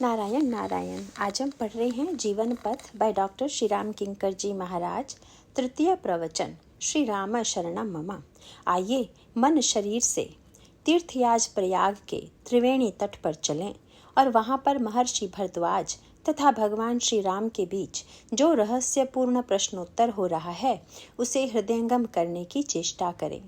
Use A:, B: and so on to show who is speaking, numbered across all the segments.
A: नारायण नारायण। आज हम पढ़ रहे हैं जीवन पथ बाय डॉक्टर श्री राम किंकर जी महाराज। तृतीय प्रवचन, श्री राम शरणम मम। आइए मन शरीर से तीर्थयाज प्रयाग के त्रिवेणी तट पर चलें और वहाँ पर महर्षि भरद्वाज तथा भगवान श्री राम के बीच जो रहस्यपूर्ण प्रश्नोत्तर हो रहा है उसे हृदयंगम करने की चेष्टा करें।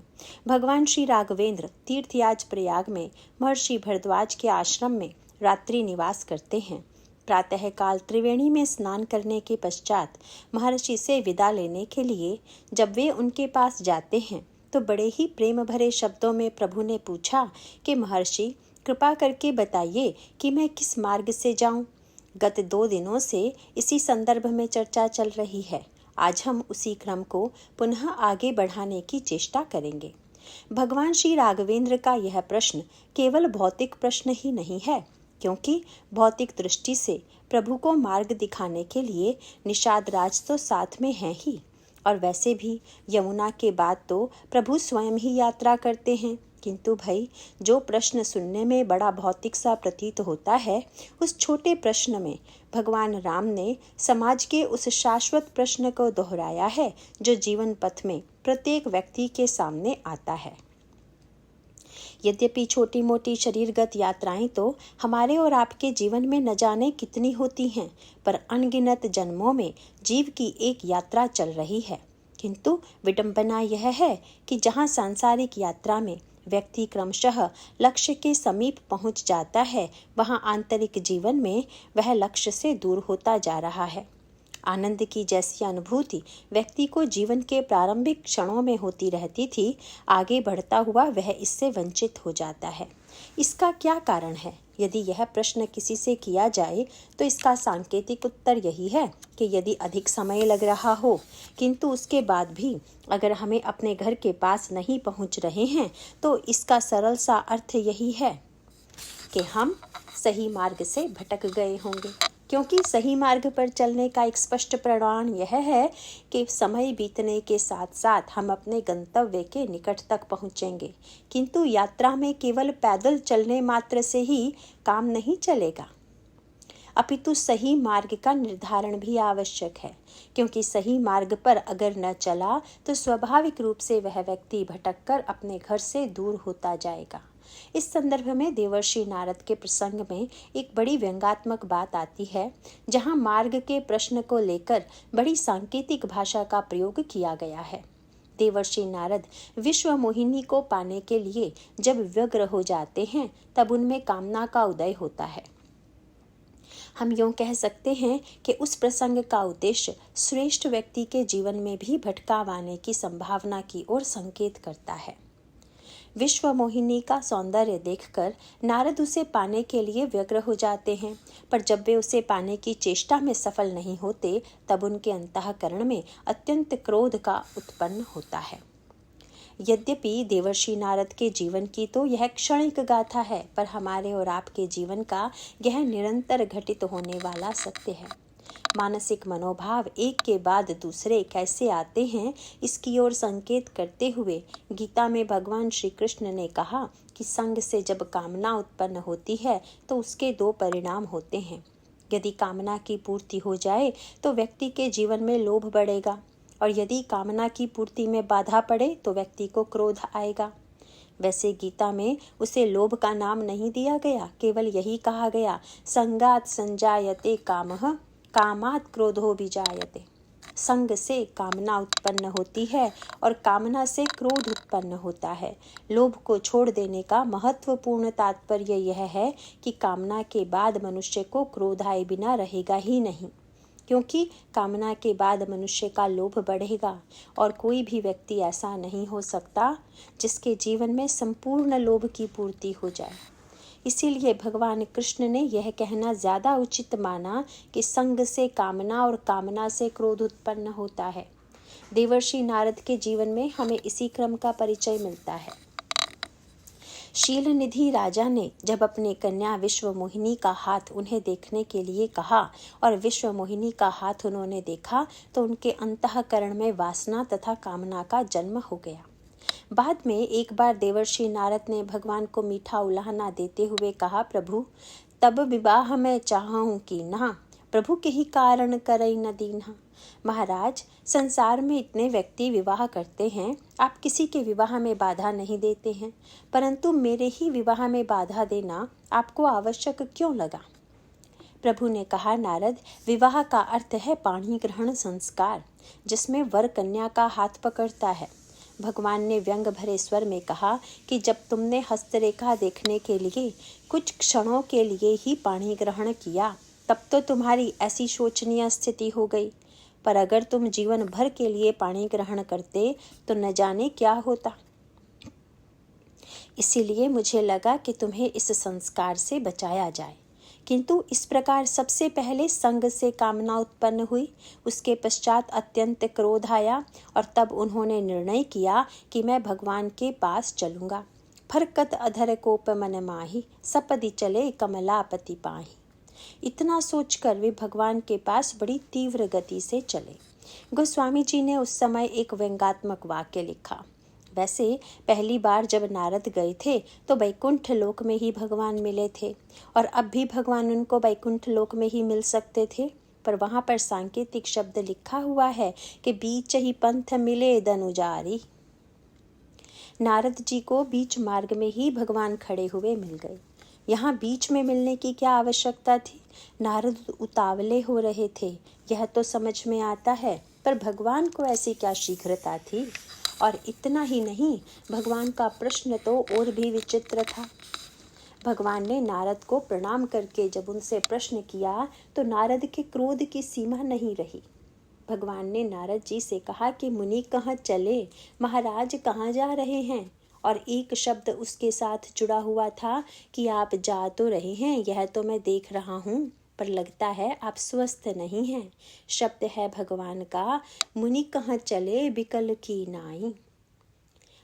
A: भगवान श्री राघवेंद्र तीर्थयाज प्रयाग में महर्षि भरद्वाज के आश्रम में रात्रि निवास करते हैं। प्रातःकाल त्रिवेणी में स्नान करने के पश्चात महर्षि से विदा लेने के लिए जब वे उनके पास जाते हैं तो बड़े ही प्रेम भरे शब्दों में प्रभु ने पूछा कि महर्षि, कृपा करके बताइए कि मैं किस मार्ग से जाऊं। गत 2 दिनों से इसी संदर्भ में चर्चा चल रही है। आज हम उसी क्रम को पुनः आगे बढ़ाने की चेष्टा करेंगे। भगवान श्री राघवेंद्र का यह प्रश्न केवल भौतिक प्रश्न ही नहीं है, क्योंकि भौतिक दृष्टि से प्रभु को मार्ग दिखाने के लिए निषाद राज तो साथ में है ही, और वैसे भी यमुना के बाद तो प्रभु स्वयं ही यात्रा करते हैं। किंतु भाई, जो प्रश्न सुनने में बड़ा भौतिक सा प्रतीत होता है, उस छोटे प्रश्न में भगवान राम ने समाज के उस शाश्वत प्रश्न को दोहराया है जो जीवन पथ में प्रत्येक व्यक्ति के सामने आता है। यद्यपि छोटी मोटी शरीरगत यात्राएं तो हमारे और आपके जीवन में न जाने कितनी होती हैं, पर अनगिनत जन्मों में जीव की एक यात्रा चल रही है। किंतु विडंबना यह है कि जहां सांसारिक यात्रा में व्यक्ति क्रमशः लक्ष्य के समीप पहुंच जाता है, वहां आंतरिक जीवन में वह लक्ष्य से दूर होता जा रहा है। आनंद की जैसी अनुभूति व्यक्ति को जीवन के प्रारंभिक क्षणों में होती रहती थी, आगे बढ़ता हुआ वह इससे वंचित हो जाता है। इसका क्या कारण है? यदि यह प्रश्न किसी से किया जाए तो इसका सांकेतिक उत्तर यही है कि यदि अधिक समय लग रहा हो किंतु उसके बाद भी अगर हमें अपने घर के पास नहीं पहुंच रहे हैं, तो इसका सरल सा अर्थ यही है कि हम सही मार्ग से भटक गए होंगे। क्योंकि सही मार्ग पर चलने का एक स्पष्ट प्रमाण यह है कि समय बीतने के साथ साथ हम अपने गंतव्य के निकट तक पहुंचेंगे। किंतु यात्रा में केवल पैदल चलने मात्र से ही काम नहीं चलेगा, अपितु सही मार्ग का निर्धारण भी आवश्यक है। क्योंकि सही मार्ग पर अगर न चला तो स्वाभाविक रूप से वह व्यक्ति भटककर अपने घर से दूर होता जाएगा। इस संदर्भ में देवर्षि नारद के प्रसंग में एक बड़ी व्यंग्यात्मक बात आती है, जहां मार्ग के प्रश्न को लेकर बड़ी सांकेतिक भाषा का प्रयोग किया गया है। देवर्षि नारद विश्व मोहिनी को पाने के लिए जब व्यग्र हो जाते हैं, तब उनमें कामना का उदय होता है। हम यूं कह सकते हैं कि उस प्रसंग का उद्देश्य श्रेष्ठ व्यक्ति के जीवन में भी भटकाव आने की संभावना की ओर संकेत करता है। विश्व मोहिनी का सौंदर्य देखकर नारद उसे पाने के लिए व्यग्र हो जाते हैं, पर जब वे उसे पाने की चेष्टा में सफल नहीं होते, तब उनके अंतःकरण में अत्यंत क्रोध का उत्पन्न होता है। यद्यपि देवर्षि नारद के जीवन की तो यह क्षणिक गाथा है, पर हमारे और आपके जीवन का यह निरंतर घटित होने वाला सत्य है। मानसिक मनोभाव एक के बाद दूसरे कैसे आते हैं, इसकी ओर संकेत करते हुए गीता में भगवान श्री कृष्ण ने कहा कि संग से जब कामना उत्पन्न होती है तो उसके 2 परिणाम होते हैं। यदि कामना की पूर्ति हो जाए तो व्यक्ति के जीवन में लोभ बढ़ेगा, और यदि कामना की पूर्ति में बाधा पड़े तो व्यक्ति को क्रोध आएगा। वैसे गीता में उसे लोभ का नाम नहीं दिया गया, केवल यही कहा गया, संगात संजायते कामः कामात् क्रोधो विजायते। संग से कामना उत्पन्न होती है और कामना से क्रोध उत्पन्न होता है। लोभ को छोड़ देने का महत्वपूर्ण तात्पर्य यह है कि कामना के बाद मनुष्य को क्रोध आए बिना रहेगा ही नहीं, क्योंकि कामना के बाद मनुष्य का लोभ बढ़ेगा, और कोई भी व्यक्ति ऐसा नहीं हो सकता जिसके जीवन में संपूर्ण लोभ की पूर्ति हो जाए। इसीलिए भगवान कृष्ण ने यह कहना ज्यादा उचित माना कि संग से कामना और कामना से क्रोध उत्पन्न होता है। देवर्षि नारद के जीवन में हमें इसी क्रम का परिचय मिलता है। शील निधि राजा ने जब अपनी कन्या विश्व मोहिनी का हाथ उन्हें देखने के लिए कहा और विश्व मोहिनी का हाथ उन्होंने देखा, तो उनके अंतःकरण में वासना तथा कामना का जन्म हो गया। बाद में एक बार देवर्षि नारद ने भगवान को मीठा उलाहना देते हुए कहा, प्रभु, तब विवाह मैं चाहूं कि ना, प्रभु के ही कारण करई न दीन्हा। महाराज, संसार में इतने व्यक्ति विवाह करते हैं, आप किसी के विवाह में बाधा नहीं देते हैं, परंतु मेरे ही विवाह में बाधा देना आपको आवश्यक क्यों लगा? प्रभु ने कहा, नारद, विवाह का अर्थ है पाणी ग्रहण संस्कार, जिसमें वर कन्या का हाथ पकड़ता है। भगवान ने व्यंग भरे स्वर में कहा कि जब तुमने हस्तरेखा देखने के लिए कुछ क्षणों के लिए ही पाणी ग्रहण किया, तब तो तुम्हारी ऐसी शोचनीय स्थिति हो गई, पर अगर तुम जीवन भर के लिए पाणी ग्रहण करते तो न जाने क्या होता। इसीलिए मुझे लगा कि तुम्हें इस संस्कार से बचाया जाए, किंतु इस प्रकार सबसे पहले संग से कामना उत्पन्न हुई, उसके पश्चात अत्यंत क्रोध आया और तब उन्होंने निर्णय किया कि मैं भगवान के पास चलूंगा। फरकत अधर कोप मन माही, सपदि चले कमलापति पाही। इतना सोचकर वे भगवान के पास बड़ी तीव्र गति से चले। गोस्वामी जी ने उस समय एक व्यंग्यात्मक वाक्य लिखा। वैसे पहली बार जब नारद गए थे तो वैकुंठ लोक में ही भगवान मिले थे, और अब भी भगवान उनको वैकुंठ लोक में ही मिल सकते थे, पर वहां पर सांकेतिक शब्द लिखा हुआ है कि बीच ही पंथ मिले दनुजारी। नारद जी को बीच मार्ग में ही भगवान खड़े हुए मिल गए। यहाँ बीच में मिलने की क्या आवश्यकता थी? नारद उतावले हो रहे थे, यह तो समझ में आता है, पर भगवान को ऐसी क्या शीघ्रता थी? और इतना ही नहीं, भगवान का प्रश्न तो और भी विचित्र था। भगवान ने नारद को प्रणाम करके जब उनसे प्रश्न किया तो नारद के क्रोध की सीमा नहीं रही। भगवान ने नारद जी से कहा कि मुनि कहाँ चले, महाराज कहाँ जा रहे हैं? और एक शब्द उसके साथ जुड़ा हुआ था कि आप जा तो रहे हैं, यह तो मैं देख रहा हूँ, पर लगता है आप स्वस्थ नहीं हैं। शब्द है भगवान का, मुनि कहाँ चले बिकल की नाई।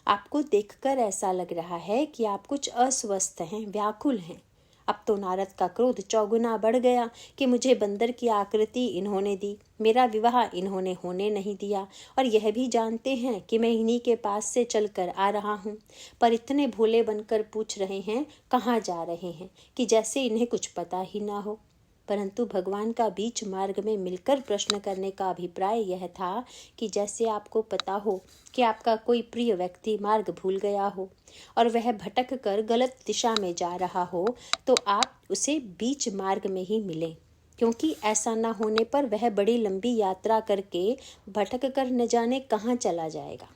A: आपको देखकर ऐसा लग रहा है कि आप कुछ अस्वस्थ हैं, व्याकुल हैं। अब तो नारद का क्रोध चौगुना बढ़ गया कि मुझे बंदर की आकृति इन्होंने दी, मेरा विवाह इन्होंने होने नहीं दिया, और यह भी जानते हैं कि मैं इन्हीं के पास से चलकर आ रहा हूँ, पर इतने भोले बनकर पूछ रहे हैं कहाँ जा रहे हैं, कि जैसे इन्हें कुछ पता ही ना हो। परंतु भगवान का बीच मार्ग में मिलकर प्रश्न करने का अभिप्राय यह था कि जैसे आपको पता हो कि आपका कोई प्रिय व्यक्ति मार्ग भूल गया हो और वह भटक कर गलत दिशा में जा रहा हो, तो आप उसे बीच मार्ग में ही मिलें, क्योंकि ऐसा न होने पर वह बड़ी लंबी यात्रा करके भटक कर न जाने कहाँ चला जाएगा।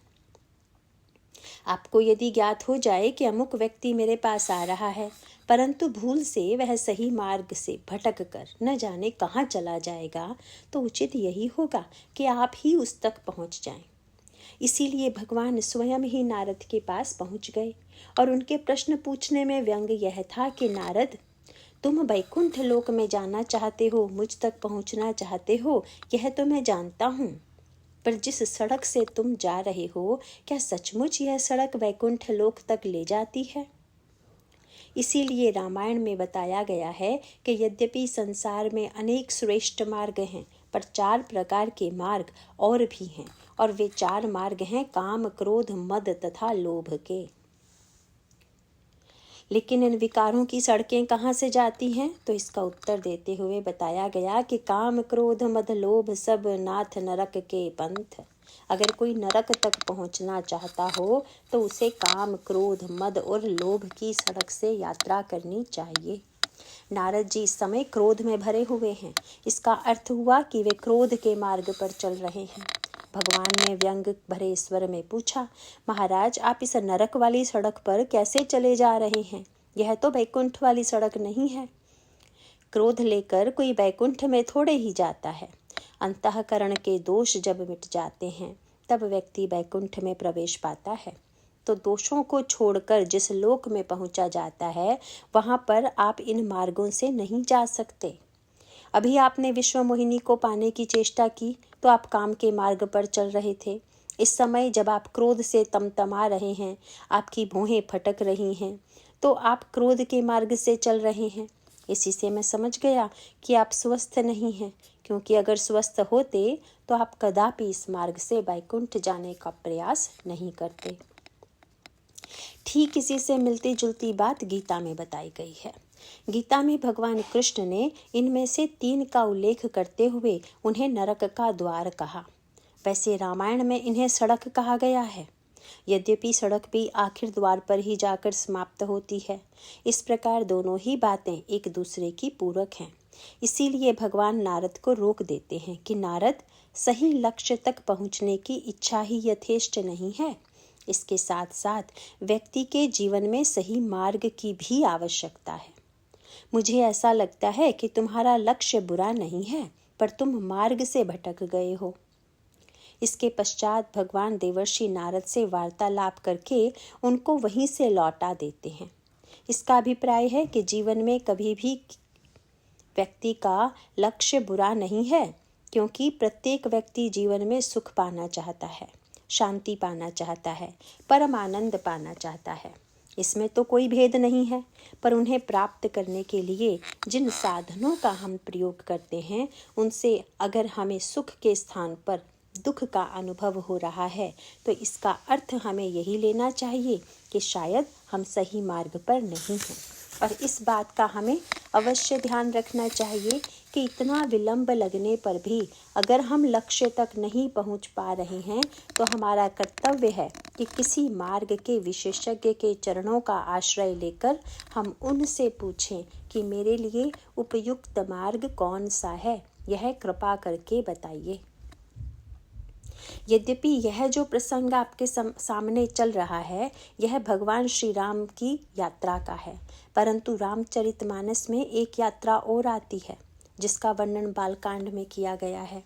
A: आपको यदि ज्ञात हो जाए कि अमुक व्यक्ति मेरे पास आ रहा है, परंतु भूल से वह सही मार्ग से भटक कर न जाने कहाँ चला जाएगा, तो उचित यही होगा कि आप ही उस तक पहुँच जाएं। इसीलिए भगवान स्वयं ही नारद के पास पहुँच गए, और उनके प्रश्न पूछने में व्यंग यह था कि नारद, तुम वैकुंठ लोक में जाना चाहते हो, मुझ तक पहुँचना चाहते हो, यह तो मैं जानता हूँ, पर जिस सड़क से तुम जा रहे हो, क्या सचमुच यह सड़क वैकुंठ लोक तक ले जाती है? इसीलिए रामायण में बताया गया है कि यद्यपि संसार में अनेक श्रेष्ठ मार्ग हैं, पर 4 प्रकार के मार्ग और भी हैं, और वे 4 मार्ग हैं काम, क्रोध, मद तथा लोभ के। लेकिन इन विकारों की सड़कें कहाँ से जाती हैं? तो इसका उत्तर देते हुए बताया गया कि काम, क्रोध, मद, लोभ सब नाथ नरक के पंथ। अगर कोई नरक तक पहुँचना चाहता हो तो उसे काम, क्रोध, मद और लोभ की सड़क से यात्रा करनी चाहिए। नारद जी इस समय क्रोध में भरे हुए हैं। इसका अर्थ हुआ कि वे क्रोध के मार्ग पर चल रहे हैं। भगवान ने व्यंग भरे स्वर में पूछा, महाराज आप इस नरक वाली सड़क पर कैसे चले जा रहे हैं? यह तो वैकुंठ वाली सड़क नहीं है। क्रोध लेकर कोई वैकुंठ में थोड़े ही जाता है। अंतःकरण के दोष जब मिट जाते हैं तब व्यक्ति वैकुंठ में प्रवेश पाता है। तो दोषों को छोड़कर जिस लोक में पहुंचा जाता है, वहां पर आप इन मार्गों से नहीं जा सकते। अभी आपने विश्व मोहिनी को पाने की चेष्टा की तो आप काम के मार्ग पर चल रहे थे। इस समय जब आप क्रोध से तमतमा रहे हैं, आपकी भौहें फटक रही हैं, तो आप क्रोध के मार्ग से चल रहे हैं। इसी से मैं समझ गया कि आप स्वस्थ नहीं हैं, क्योंकि अगर स्वस्थ होते तो आप कदापि इस मार्ग से वैकुंठ जाने का प्रयास नहीं करते। ठीक इसी से मिलती जुलती बात गीता में बताई गई है। गीता में भगवान कृष्ण ने इनमें से 3 का उल्लेख करते हुए उन्हें नरक का द्वार कहा। वैसे रामायण में इन्हें सड़क कहा गया है। यद्यपि सड़क भी आखिर द्वार पर ही जाकर समाप्त होती है। इस प्रकार दोनों ही बातें एक दूसरे की पूरक हैं। इसीलिए भगवान नारद को रोक देते हैं कि नारद, सही लक्ष्य तक पहुंचने की इच्छा ही यथेष्ट नहीं है, इसके साथ साथ व्यक्ति के जीवन में सही मार्ग की भी आवश्यकता है। मुझे ऐसा लगता है कि तुम्हारा लक्ष्य बुरा नहीं है, पर तुम मार्ग से भटक गए हो। इसके पश्चात भगवान देवर्षि नारद से वार्तालाप करके उनको वहीं से लौटा देते हैं। इसका अभिप्राय है कि जीवन में कभी भी व्यक्ति का लक्ष्य बुरा नहीं है, क्योंकि प्रत्येक व्यक्ति जीवन में सुख पाना चाहता है, शांति पाना चाहता है, परम आनंद पाना चाहता है। इसमें तो कोई भेद नहीं है, पर उन्हें प्राप्त करने के लिए जिन साधनों का हम प्रयोग करते हैं, उनसे अगर हमें सुख के स्थान पर दुख का अनुभव हो रहा है, तो इसका अर्थ हमें यही लेना चाहिए कि शायद हम सही मार्ग पर नहीं हैं। और इस बात का हमें अवश्य ध्यान रखना चाहिए कि इतना विलंब लगने पर भी अगर हम लक्ष्य तक नहीं पहुंच पा रहे हैं, तो हमारा कर्तव्य है कि किसी मार्ग के विशेषज्ञ के चरणों का आश्रय लेकर हम उनसे पूछें कि मेरे लिए उपयुक्त मार्ग कौन सा है, यह कृपा करके बताइए। यद्यपि यह जो प्रसंग आपके सामने चल रहा है, यह भगवान श्री राम की यात्रा का है, परंतु रामचरितमानस में एक यात्रा और आती है जिसका वर्णन बालकांड में किया गया है।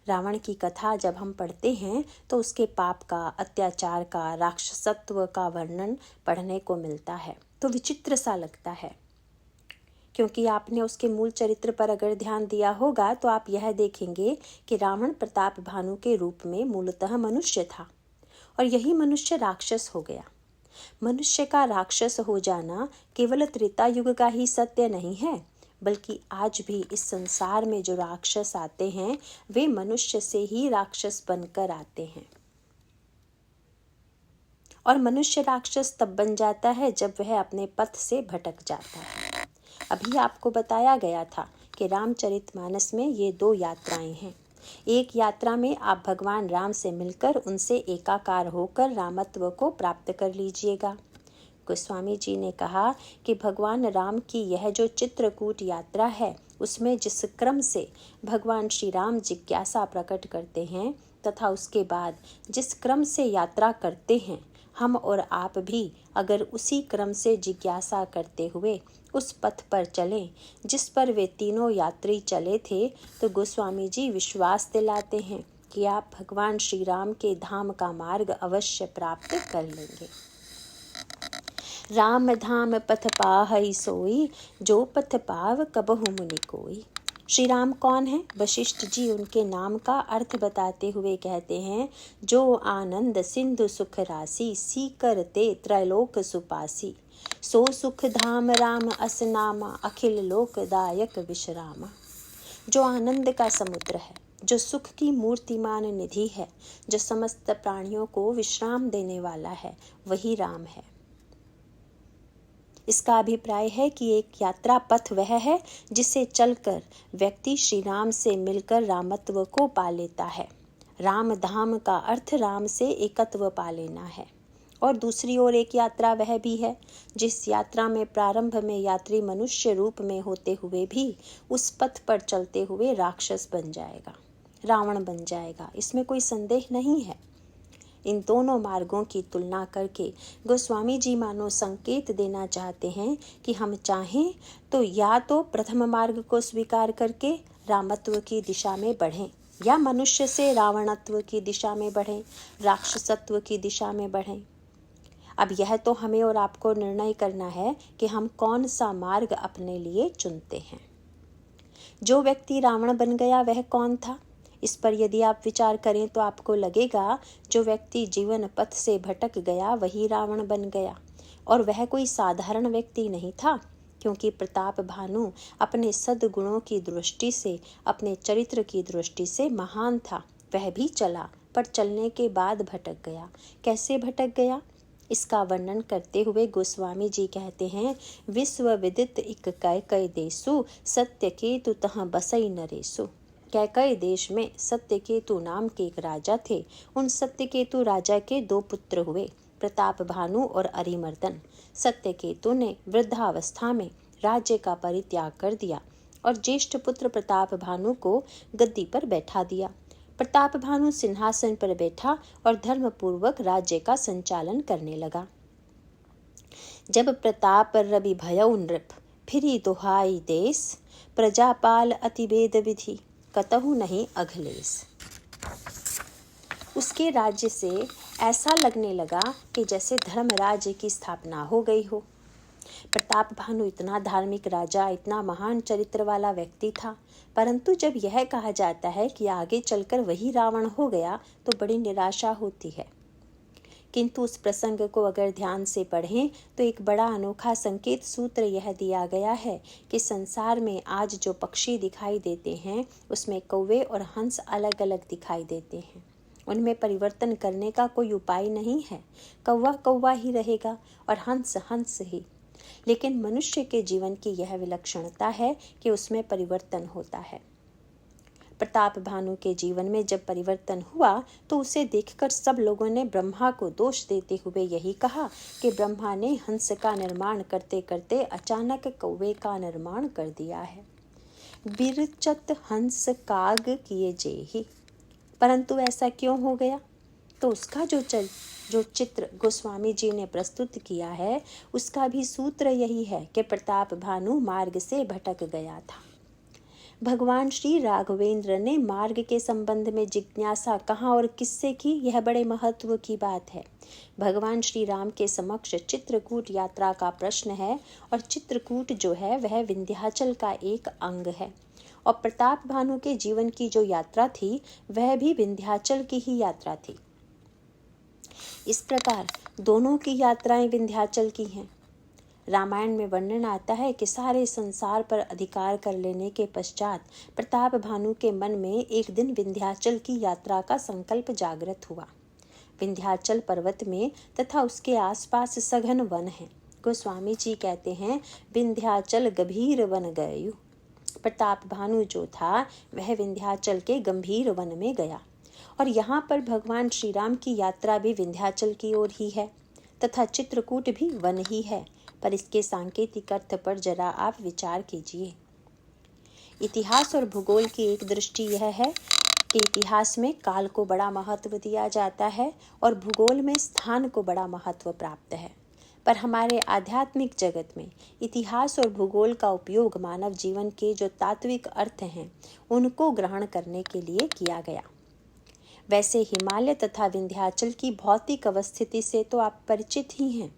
A: रावण की कथा जब हम पढ़ते हैं तो उसके पाप का, अत्याचार का, राक्षसत्व का वर्णन पढ़ने को मिलता है, तो विचित्र सा लगता है। क्योंकि आपने उसके मूल चरित्र पर अगर ध्यान दिया होगा तो आप यह देखेंगे कि रावण प्रताप भानु के रूप में मूलतः मनुष्य था, और यही मनुष्य राक्षस हो गया। मनुष्य का राक्षस हो जाना केवल त्रेता युग का ही सत्य नहीं है, बल्कि आज भी इस संसार में जो राक्षस आते हैं, वे मनुष्य से ही राक्षस बनकर आते हैं। और मनुष्य राक्षस तब बन जाता है जब वह अपने पथ से भटक जाता है। अभी आपको बताया गया था कि रामचरितमानस में ये 2 यात्राएं हैं। एक यात्रा में आप भगवान राम से मिलकर उनसे एकाकार होकर रामत्व को प्राप्त कर लीजिएगा। गोस्वामी जी ने कहा कि भगवान राम की यह जो चित्रकूट यात्रा है, उसमें जिस क्रम से भगवान श्री राम जिज्ञासा प्रकट करते हैं तथा उसके बाद जिस क्रम से यात्रा करते हैं, हम और आप भी अगर उसी क्रम से जिज्ञासा करते हुए उस पथ पर चलें जिस पर वे तीनों यात्री चले थे, तो गोस्वामी जी विश्वास दिलाते हैं कि आप भगवान श्री राम के धाम का मार्ग अवश्य प्राप्त कर लेंगे। राम धाम पथ पाहै सोई, जो पथ पाव कबहु मुनि कोई। श्री राम कौन है? वशिष्ठ जी उनके नाम का अर्थ बताते हुए कहते हैं, जो आनंद सिंधु सुख राशि, सीकर ते त्रैलोक सुपासी। सो सुख धाम राम अस नामा, अखिल लोकदायक विश्रामा। जो आनंद का समुद्र है, जो सुख की मूर्तिमान निधि है, जो समस्त प्राणियों को विश्राम देने वाला है, वही राम है। इसका अभिप्राय है कि एक यात्रा पथ वह है जिसे चलकर व्यक्ति श्री राम से मिलकर रामत्व को पा लेता है। राम धाम का अर्थ राम से एकत्व पा लेना है। और दूसरी ओर एक यात्रा वह भी है जिस यात्रा में प्रारंभ में यात्री मनुष्य रूप में होते हुए भी उस पथ पर चलते हुए राक्षस बन जाएगा, रावण बन जाएगा। इसमें कोई संदेह नहीं है। इन दोनों मार्गों की तुलना करके गोस्वामी जी मानो संकेत देना चाहते हैं कि हम चाहें तो या तो प्रथम मार्ग को स्वीकार करके रामत्व की दिशा में बढ़ें, या मनुष्य से रावणत्व की दिशा में बढ़ें, राक्षसत्व की दिशा में बढ़ें। अब यह तो हमें और आपको निर्णय करना है कि हम कौन सा मार्ग अपने लिए चुनते हैं। जो व्यक्ति रावण बन गया वह कौन था? इस पर यदि आप विचार करें तो आपको लगेगा जो व्यक्ति जीवन पथ से भटक गया वही रावण बन गया। और वह कोई साधारण व्यक्ति नहीं था, क्योंकि प्रताप भानु अपने सद्गुणों की दृष्टि से, अपने चरित्र की दृष्टि से महान था। वह भी चला, पर चलने के बाद भटक गया। कैसे भटक गया? इसका वर्णन करते हुए गोस्वामी जी कहते हैं, विश्व विदित इक कैकय देसु सत्यकेतु तह बसई नरेसु। कैकय देश में सत्यकेतु नाम के एक राजा थे। उन सत्यकेतु राजा के 2 पुत्र हुए, प्रताप भानु और अरिमर्दन। सत्यकेतु ने वृद्धावस्था में राज्य का परित्याग कर दिया और ज्येष्ठ पुत्र प्रताप भानु को गद्दी पर बैठा दिया। प्रताप भानु सिंहासन पर बैठा और धर्मपूर्वक राज्य का संचालन करने लगा। जब प्रताप रवि भयउ नृप, फिरी दोहाई देश, प्रजापाल अतिवेद विधि, कतहु नहीं अखिलेश। उसके राज्य से ऐसा लगने लगा कि जैसे धर्मराज्य की स्थापना हो गई हो। प्रताप भानु इतना धार्मिक राजा, इतना महान चरित्र वाला व्यक्ति था, परंतु जब यह कहा जाता है कि आगे चलकर वही रावण हो गया तो बड़ी निराशा होती है। किंतु उस प्रसंग को अगर ध्यान से पढ़ें तो एक बड़ा अनोखा संकेत सूत्र यह दिया गया है कि संसार में आज जो पक्षी दिखाई देते हैं उसमें कौवे और हंस अलग अलग दिखाई देते हैं। उनमें परिवर्तन करने का कोई उपाय नहीं है। कौवा कौवा ही रहेगा और हंस हंस ही। लेकिन मनुष्य के जीवन की यह विलक्षणता है कि उसमें परिवर्तन होता है। प्रताप भानु के जीवन में जब परिवर्तन हुआ तो उसे देखकर सब लोगों ने ब्रह्मा को दोष देते हुए यही कहा कि ब्रह्मा ने हंस का निर्माण करते करते अचानक कौवे का निर्माण कर दिया है। बिरचत हंस काग किए जेहि। परंतु ऐसा क्यों हो गया? तो उसका जो चित्र गोस्वामी जी ने प्रस्तुत किया है उसका भी सूत्र यही है कि प्रताप भानु मार्ग से भटक गया था। भगवान श्री राघवेंद्र ने मार्ग के संबंध में जिज्ञासा कहाँ और किससे की, यह बड़े महत्व की बात है। भगवान श्री राम के समक्ष चित्रकूट यात्रा का प्रश्न है और चित्रकूट जो है वह विंध्याचल का एक अंग है और प्रताप भानु के जीवन की जो यात्रा थी वह भी विंध्याचल की ही यात्रा थी। इस प्रकार दोनों की यात्राएं विंध्याचल की हैं। रामायण में वर्णन आता है कि सारे संसार पर अधिकार कर लेने के पश्चात प्रताप भानु के मन में एक दिन विंध्याचल की यात्रा का संकल्प जागृत हुआ। विंध्याचल पर्वत में तथा उसके आसपास सघन वन है। गोस्वामी जी कहते हैं, विंध्याचल गंभीर वन गयु। प्रताप भानु जो था वह विंध्याचल के गंभीर वन में गया और यहाँ पर भगवान श्री राम की यात्रा भी विंध्याचल की ओर ही है तथा चित्रकूट भी वन ही है। पर इसके सांकेतिक अर्थ पर जरा आप विचार कीजिए। इतिहास और भूगोल की एक दृष्टि यह है कि इतिहास में काल को बड़ा महत्व दिया जाता है और भूगोल में स्थान को बड़ा महत्व प्राप्त है। पर हमारे आध्यात्मिक जगत में इतिहास और भूगोल का उपयोग मानव जीवन के जो तात्विक अर्थ हैं उनको ग्रहण करने के लिए किया गया। वैसे हिमालय तथा विंध्याचल की भौतिक अवस्थिति से तो आप परिचित ही हैं,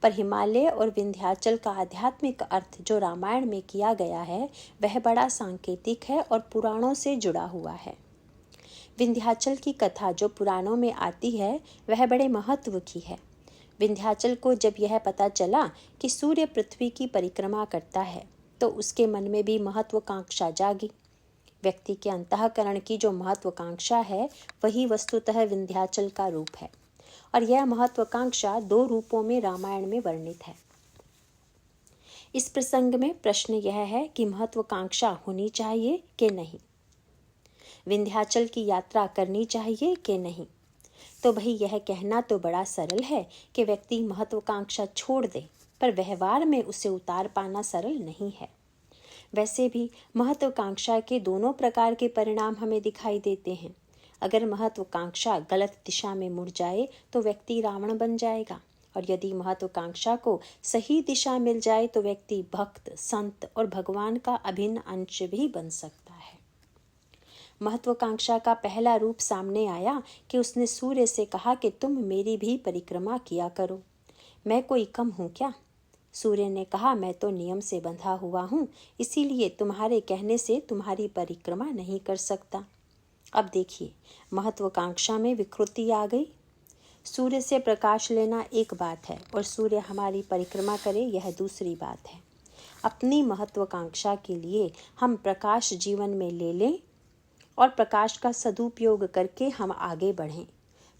A: पर हिमालय और विंध्याचल का आध्यात्मिक अर्थ जो रामायण में किया गया है वह बड़ा सांकेतिक है और पुराणों से जुड़ा हुआ है। विंध्याचल की कथा जो पुराणों में आती है वह बड़े महत्व की है। विंध्याचल को जब यह पता चला कि सूर्य पृथ्वी की परिक्रमा करता है तो उसके मन में भी महत्वाकांक्षा जागी। व्यक्ति के अंतःकरण की जो महत्वाकांक्षा है वही वस्तुतः विंध्याचल का रूप है और यह महत्वाकांक्षा 2 रूपों में रामायण में वर्णित है। इस प्रसंग में प्रश्न यह है कि महत्वाकांक्षा होनी चाहिए कि नहीं, विंध्याचल की यात्रा करनी चाहिए कि नहीं। तो भाई यह कहना तो बड़ा सरल है कि व्यक्ति महत्वाकांक्षा छोड़ दे, पर व्यवहार में उसे उतार पाना सरल नहीं है। वैसे भी महत्वाकांक्षा के दोनों प्रकार के परिणाम हमें दिखाई देते हैं। अगर महत्वाकांक्षा गलत दिशा में मुड़ जाए तो व्यक्ति रावण बन जाएगा और यदि महत्वाकांक्षा को सही दिशा मिल जाए तो व्यक्ति भक्त, संत और भगवान का अभिन्न अंश भी बन सकता है। महत्वाकांक्षा का पहला रूप सामने आया कि उसने सूर्य से कहा कि तुम मेरी भी परिक्रमा किया करो, मैं कोई कम हूँ क्या? सूर्य ने कहा, मैं तो नियम से बंधा हुआ हूँ, इसीलिए तुम्हारे कहने से तुम्हारी परिक्रमा नहीं कर सकता। अब देखिए, महत्वाकांक्षा में विकृति आ गई। सूर्य से प्रकाश लेना एक बात है और सूर्य हमारी परिक्रमा करे यह दूसरी बात है। अपनी महत्वाकांक्षा के लिए हम प्रकाश जीवन में ले लें और प्रकाश का सदुपयोग करके हम आगे बढ़ें,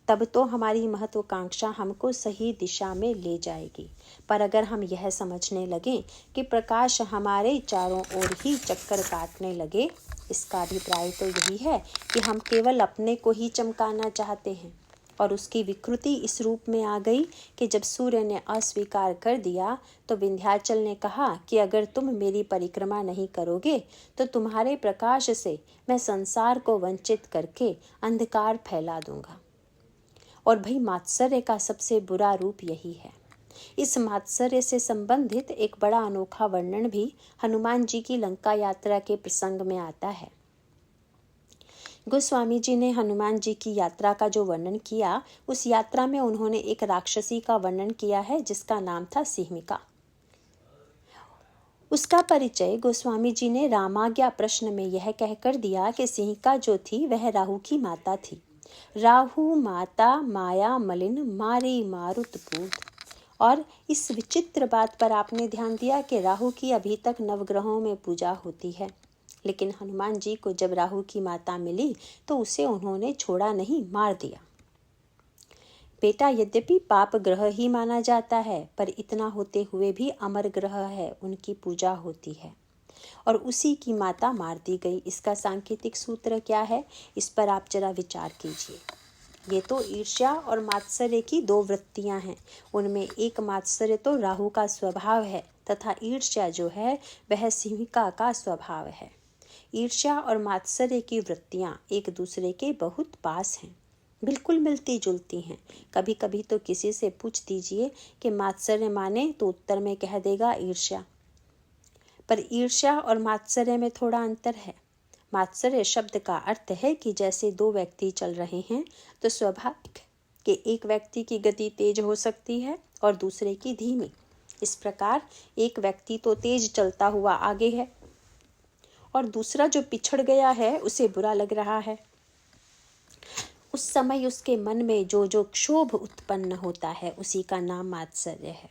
A: तब तो हमारी महत्वाकांक्षा हमको सही दिशा में ले जाएगी। पर अगर हम यह समझने लगें कि प्रकाश हमारे चारों ओर ही चक्कर काटने लगे, इसका अभिप्राय तो यही है कि हम केवल अपने को ही चमकाना चाहते हैं। और उसकी विकृति इस रूप में आ गई कि जब सूर्य ने अस्वीकार कर दिया तो विंध्याचल ने कहा कि अगर तुम मेरी परिक्रमा नहीं करोगे तो तुम्हारे प्रकाश से मैं संसार को वंचित करके अंधकार फैला दूंगा। और भाई मात्सर्य का सबसे बुरा रूप यही है। इस मात्सर्य से संबंधित एक बड़ा अनोखा वर्णन भी हनुमान जी की लंका यात्रा के प्रसंग में आता है। गोस्वामी जी ने हनुमान जी की यात्रा का जो वर्णन किया, उस यात्रा में उन्होंने एक राक्षसी का वर्णन किया है जिसका नाम था सिंहिका। उसका परिचय गोस्वामी जी ने रामाज्ञा प्रश्न में यह कहकर दिया कि सिंहिका जो थी वह राहु की माता थी। राहु माता माया मलिन मारी मारुत पूत। और इस विचित्र बात पर आपने ध्यान दिया कि राहु की अभी तक नवग्रहों में पूजा होती है, लेकिन हनुमान जी को जब राहु की माता मिली तो उसे उन्होंने छोड़ा नहीं, मार दिया। बेटा यद्यपि पाप ग्रह ही माना जाता है, पर इतना होते हुए भी अमर ग्रह है, उनकी पूजा होती है और उसी की माता मार दी गई। इसका सांकेतिक सूत्र क्या है, इस पर आप जरा विचार कीजिए। ये तो ईर्ष्या और मात्सर्य की दो वृत्तियां हैं। उनमें एक मात्सर्य तो राहु का स्वभाव है तथा ईर्ष्या जो है वह सिंहिका का स्वभाव है। ईर्ष्या और मात्सर्य की वृत्तियां एक दूसरे के बहुत पास हैं, बिल्कुल मिलती जुलती हैं। कभी कभी तो किसी से पूछ दीजिए कि मात्सर्य माने तो उत्तर में कह देगा ईर्ष्या। पर ईर्ष्या और मात्सर्य में थोड़ा अंतर है। मात्सर्य शब्द का अर्थ है कि जैसे दो व्यक्ति चल रहे हैं तो स्वाभाविक कि एक व्यक्ति की गति तेज हो सकती है और दूसरे की धीमी। इस प्रकार एक व्यक्ति तो तेज चलता हुआ आगे है और दूसरा जो पिछड़ गया है उसे बुरा लग रहा है। उस समय उसके मन में जो क्षोभ उत्पन्न होता है उसी का नाम मात्सर्य है।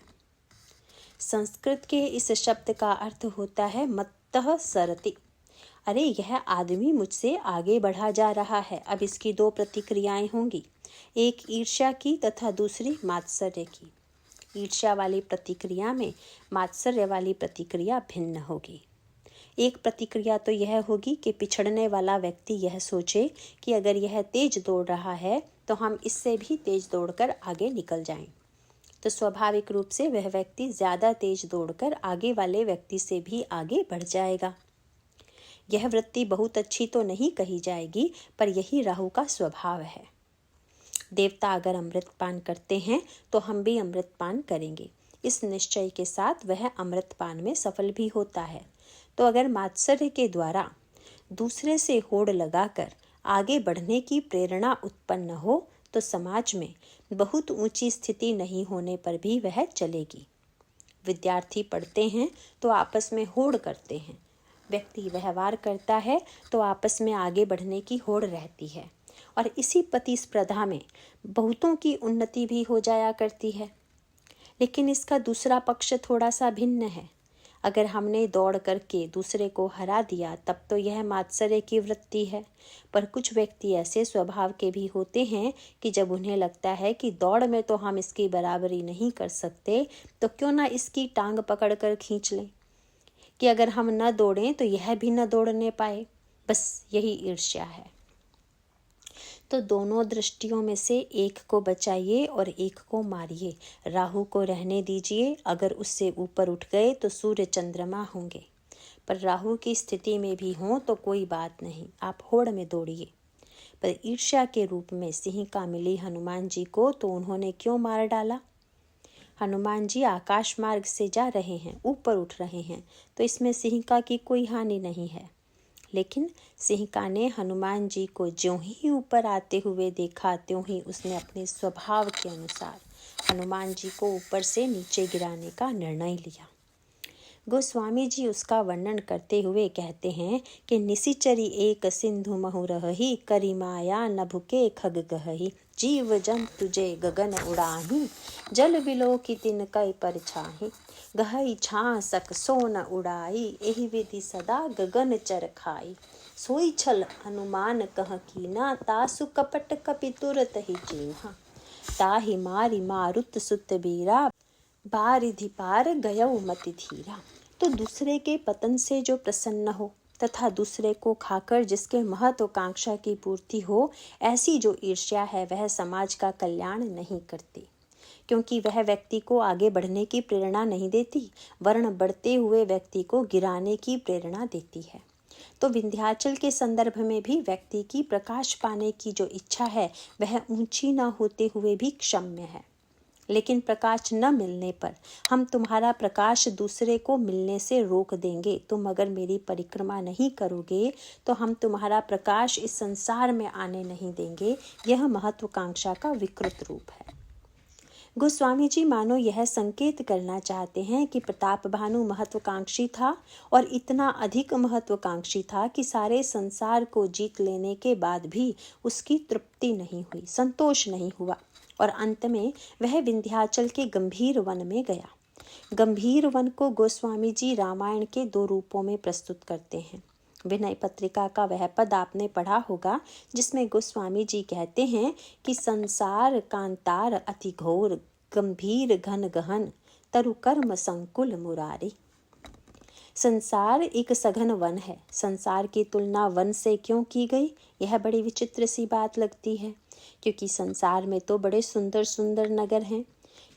A: संस्कृत के इस शब्द का अर्थ होता है मत्तः सरति। अरे यह आदमी मुझसे आगे बढ़ा जा रहा है। अब इसकी दो प्रतिक्रियाएं होंगी, एक ईर्ष्या की तथा दूसरी मात्सर्य की। ईर्ष्या वाली प्रतिक्रिया में मात्सर्य वाली प्रतिक्रिया भिन्न होगी। एक प्रतिक्रिया तो यह होगी कि पिछड़ने वाला व्यक्ति यह सोचे कि अगर यह तेज दौड़ रहा है तो हम इससे भी तेज दौड़कर आगे निकल जाएं। तो स्वाभाविक रूप से वह व्यक्ति ज़्यादा तेज दौड़कर आगे वाले व्यक्ति से भी आगे बढ़ जाएगा। यह वृत्ति बहुत अच्छी तो नहीं कही जाएगी, पर यही राहु का स्वभाव है। देवता अगर अमृत पान करते हैं तो हम भी अमृत पान करेंगे, इस निश्चय के साथ वह अमृत पान में सफल भी होता है। तो अगर मात्सर्य के द्वारा दूसरे से होड़ लगाकर आगे बढ़ने की प्रेरणा उत्पन्न हो तो समाज में बहुत ऊंची स्थिति नहीं होने पर भी वह चलेगी। विद्यार्थी पढ़ते हैं तो आपस में होड़ करते हैं, व्यक्ति व्यवहार करता है तो आपस में आगे बढ़ने की होड़ रहती है और इसी प्रतिस्पर्धा में बहुतों की उन्नति भी हो जाया करती है। लेकिन इसका दूसरा पक्ष थोड़ा सा भिन्न है। अगर हमने दौड़ करके दूसरे को हरा दिया तब तो यह मात्सर्य की वृत्ति है, पर कुछ व्यक्ति ऐसे स्वभाव के भी होते हैं कि जब उन्हें लगता है कि दौड़ में तो हम इसकी बराबरी नहीं कर सकते तो क्यों ना इसकी टांग पकड़कर खींच लें कि अगर हम न दौड़ें तो यह भी न दौड़ने पाए। बस यही ईर्ष्या है। तो दोनों दृष्टियों में से एक को बचाइए और एक को मारिए। राहु को रहने दीजिए, अगर उससे ऊपर उठ गए तो सूर्य चंद्रमा होंगे, पर राहु की स्थिति में भी हों तो कोई बात नहीं, आप होड़ में दौड़िए। पर ईर्ष्या के रूप में सिंहिका मिली हनुमान जी को तो उन्होंने क्यों मार डाला? हनुमान जी आकाश मार्ग से जा रहे हैं, ऊपर उठ रहे हैं, तो इसमें सिंहिका की कोई हानि नहीं है। लेकिन सिंहिका ने हनुमान जी को ज्यों ही ऊपर आते हुए देखा त्यों ही उसने अपने स्वभाव के अनुसार हनुमान जी को ऊपर से नीचे गिराने का निर्णय लिया। गोस्वामी जी उसका वर्णन करते हुए कहते हैं कि निशिचरी एक सिंधु महु रहहि, करी माया नभुके खग गहहि, जीव जंतु जे गगन उड़ाहि, जल बिलो की तिनकै पर छाहि, गहई छासक सोन उड़ाई, एहि विधि सदा गगन चर खाई। सोई छल अनुमान कह कीना, तासु कपट कपि तुरत ही चीन्हा। ताहि मारी मारुत सुत बीरा, बारिधि पार गयौ मति धीरा। तो दूसरे के पतन से जो प्रसन्न हो तथा दूसरे को खाकर जिसके महत्वाकांक्षा की पूर्ति हो, ऐसी जो ईर्ष्या है वह समाज का कल्याण नहीं करती, क्योंकि वह व्यक्ति को आगे बढ़ने की प्रेरणा नहीं देती, वरन बढ़ते हुए व्यक्ति को गिराने की प्रेरणा देती है। तो विंध्याचल के संदर्भ में भी व्यक्ति की प्रकाश पाने की जो इच्छा है वह ऊंची न होते हुए भी क्षम्य है। लेकिन प्रकाश न मिलने पर हम तुम्हारा प्रकाश दूसरे को मिलने से रोक देंगे, तुम अगर मेरी परिक्रमा नहीं करोगे तो हम तुम्हारा प्रकाश इस संसार में आने नहीं देंगे। यह महत्वाकांक्षा का विकृत रूप है। गोस्वामी जी मानो यह संकेत करना चाहते हैं कि प्रताप भानु महत्वाकांक्षी था, और इतना अधिक महत्वाकांक्षी था कि सारे संसार को जीत लेने के बाद भी उसकी तृप्ति नहीं हुई, संतोष नहीं हुआ, और अंत में वह विंध्याचल के गंभीर वन में गया। गंभीर वन को गोस्वामी जी रामायण के 2 रूपों में प्रस्तुत करते हैं। विनय पत्रिका का वह पद आपने पढ़ा होगा जिसमें गोस्वामी जी कहते हैं कि संसार कांतार अति घोर, गंभीर घन गहन, तरु कर्म संकुल मुरारी। संसार एक सघन वन है। संसार की तुलना वन से क्यों की गई, यह बड़ी विचित्र सी बात लगती है, क्योंकि संसार में तो बड़े सुंदर सुंदर नगर हैं,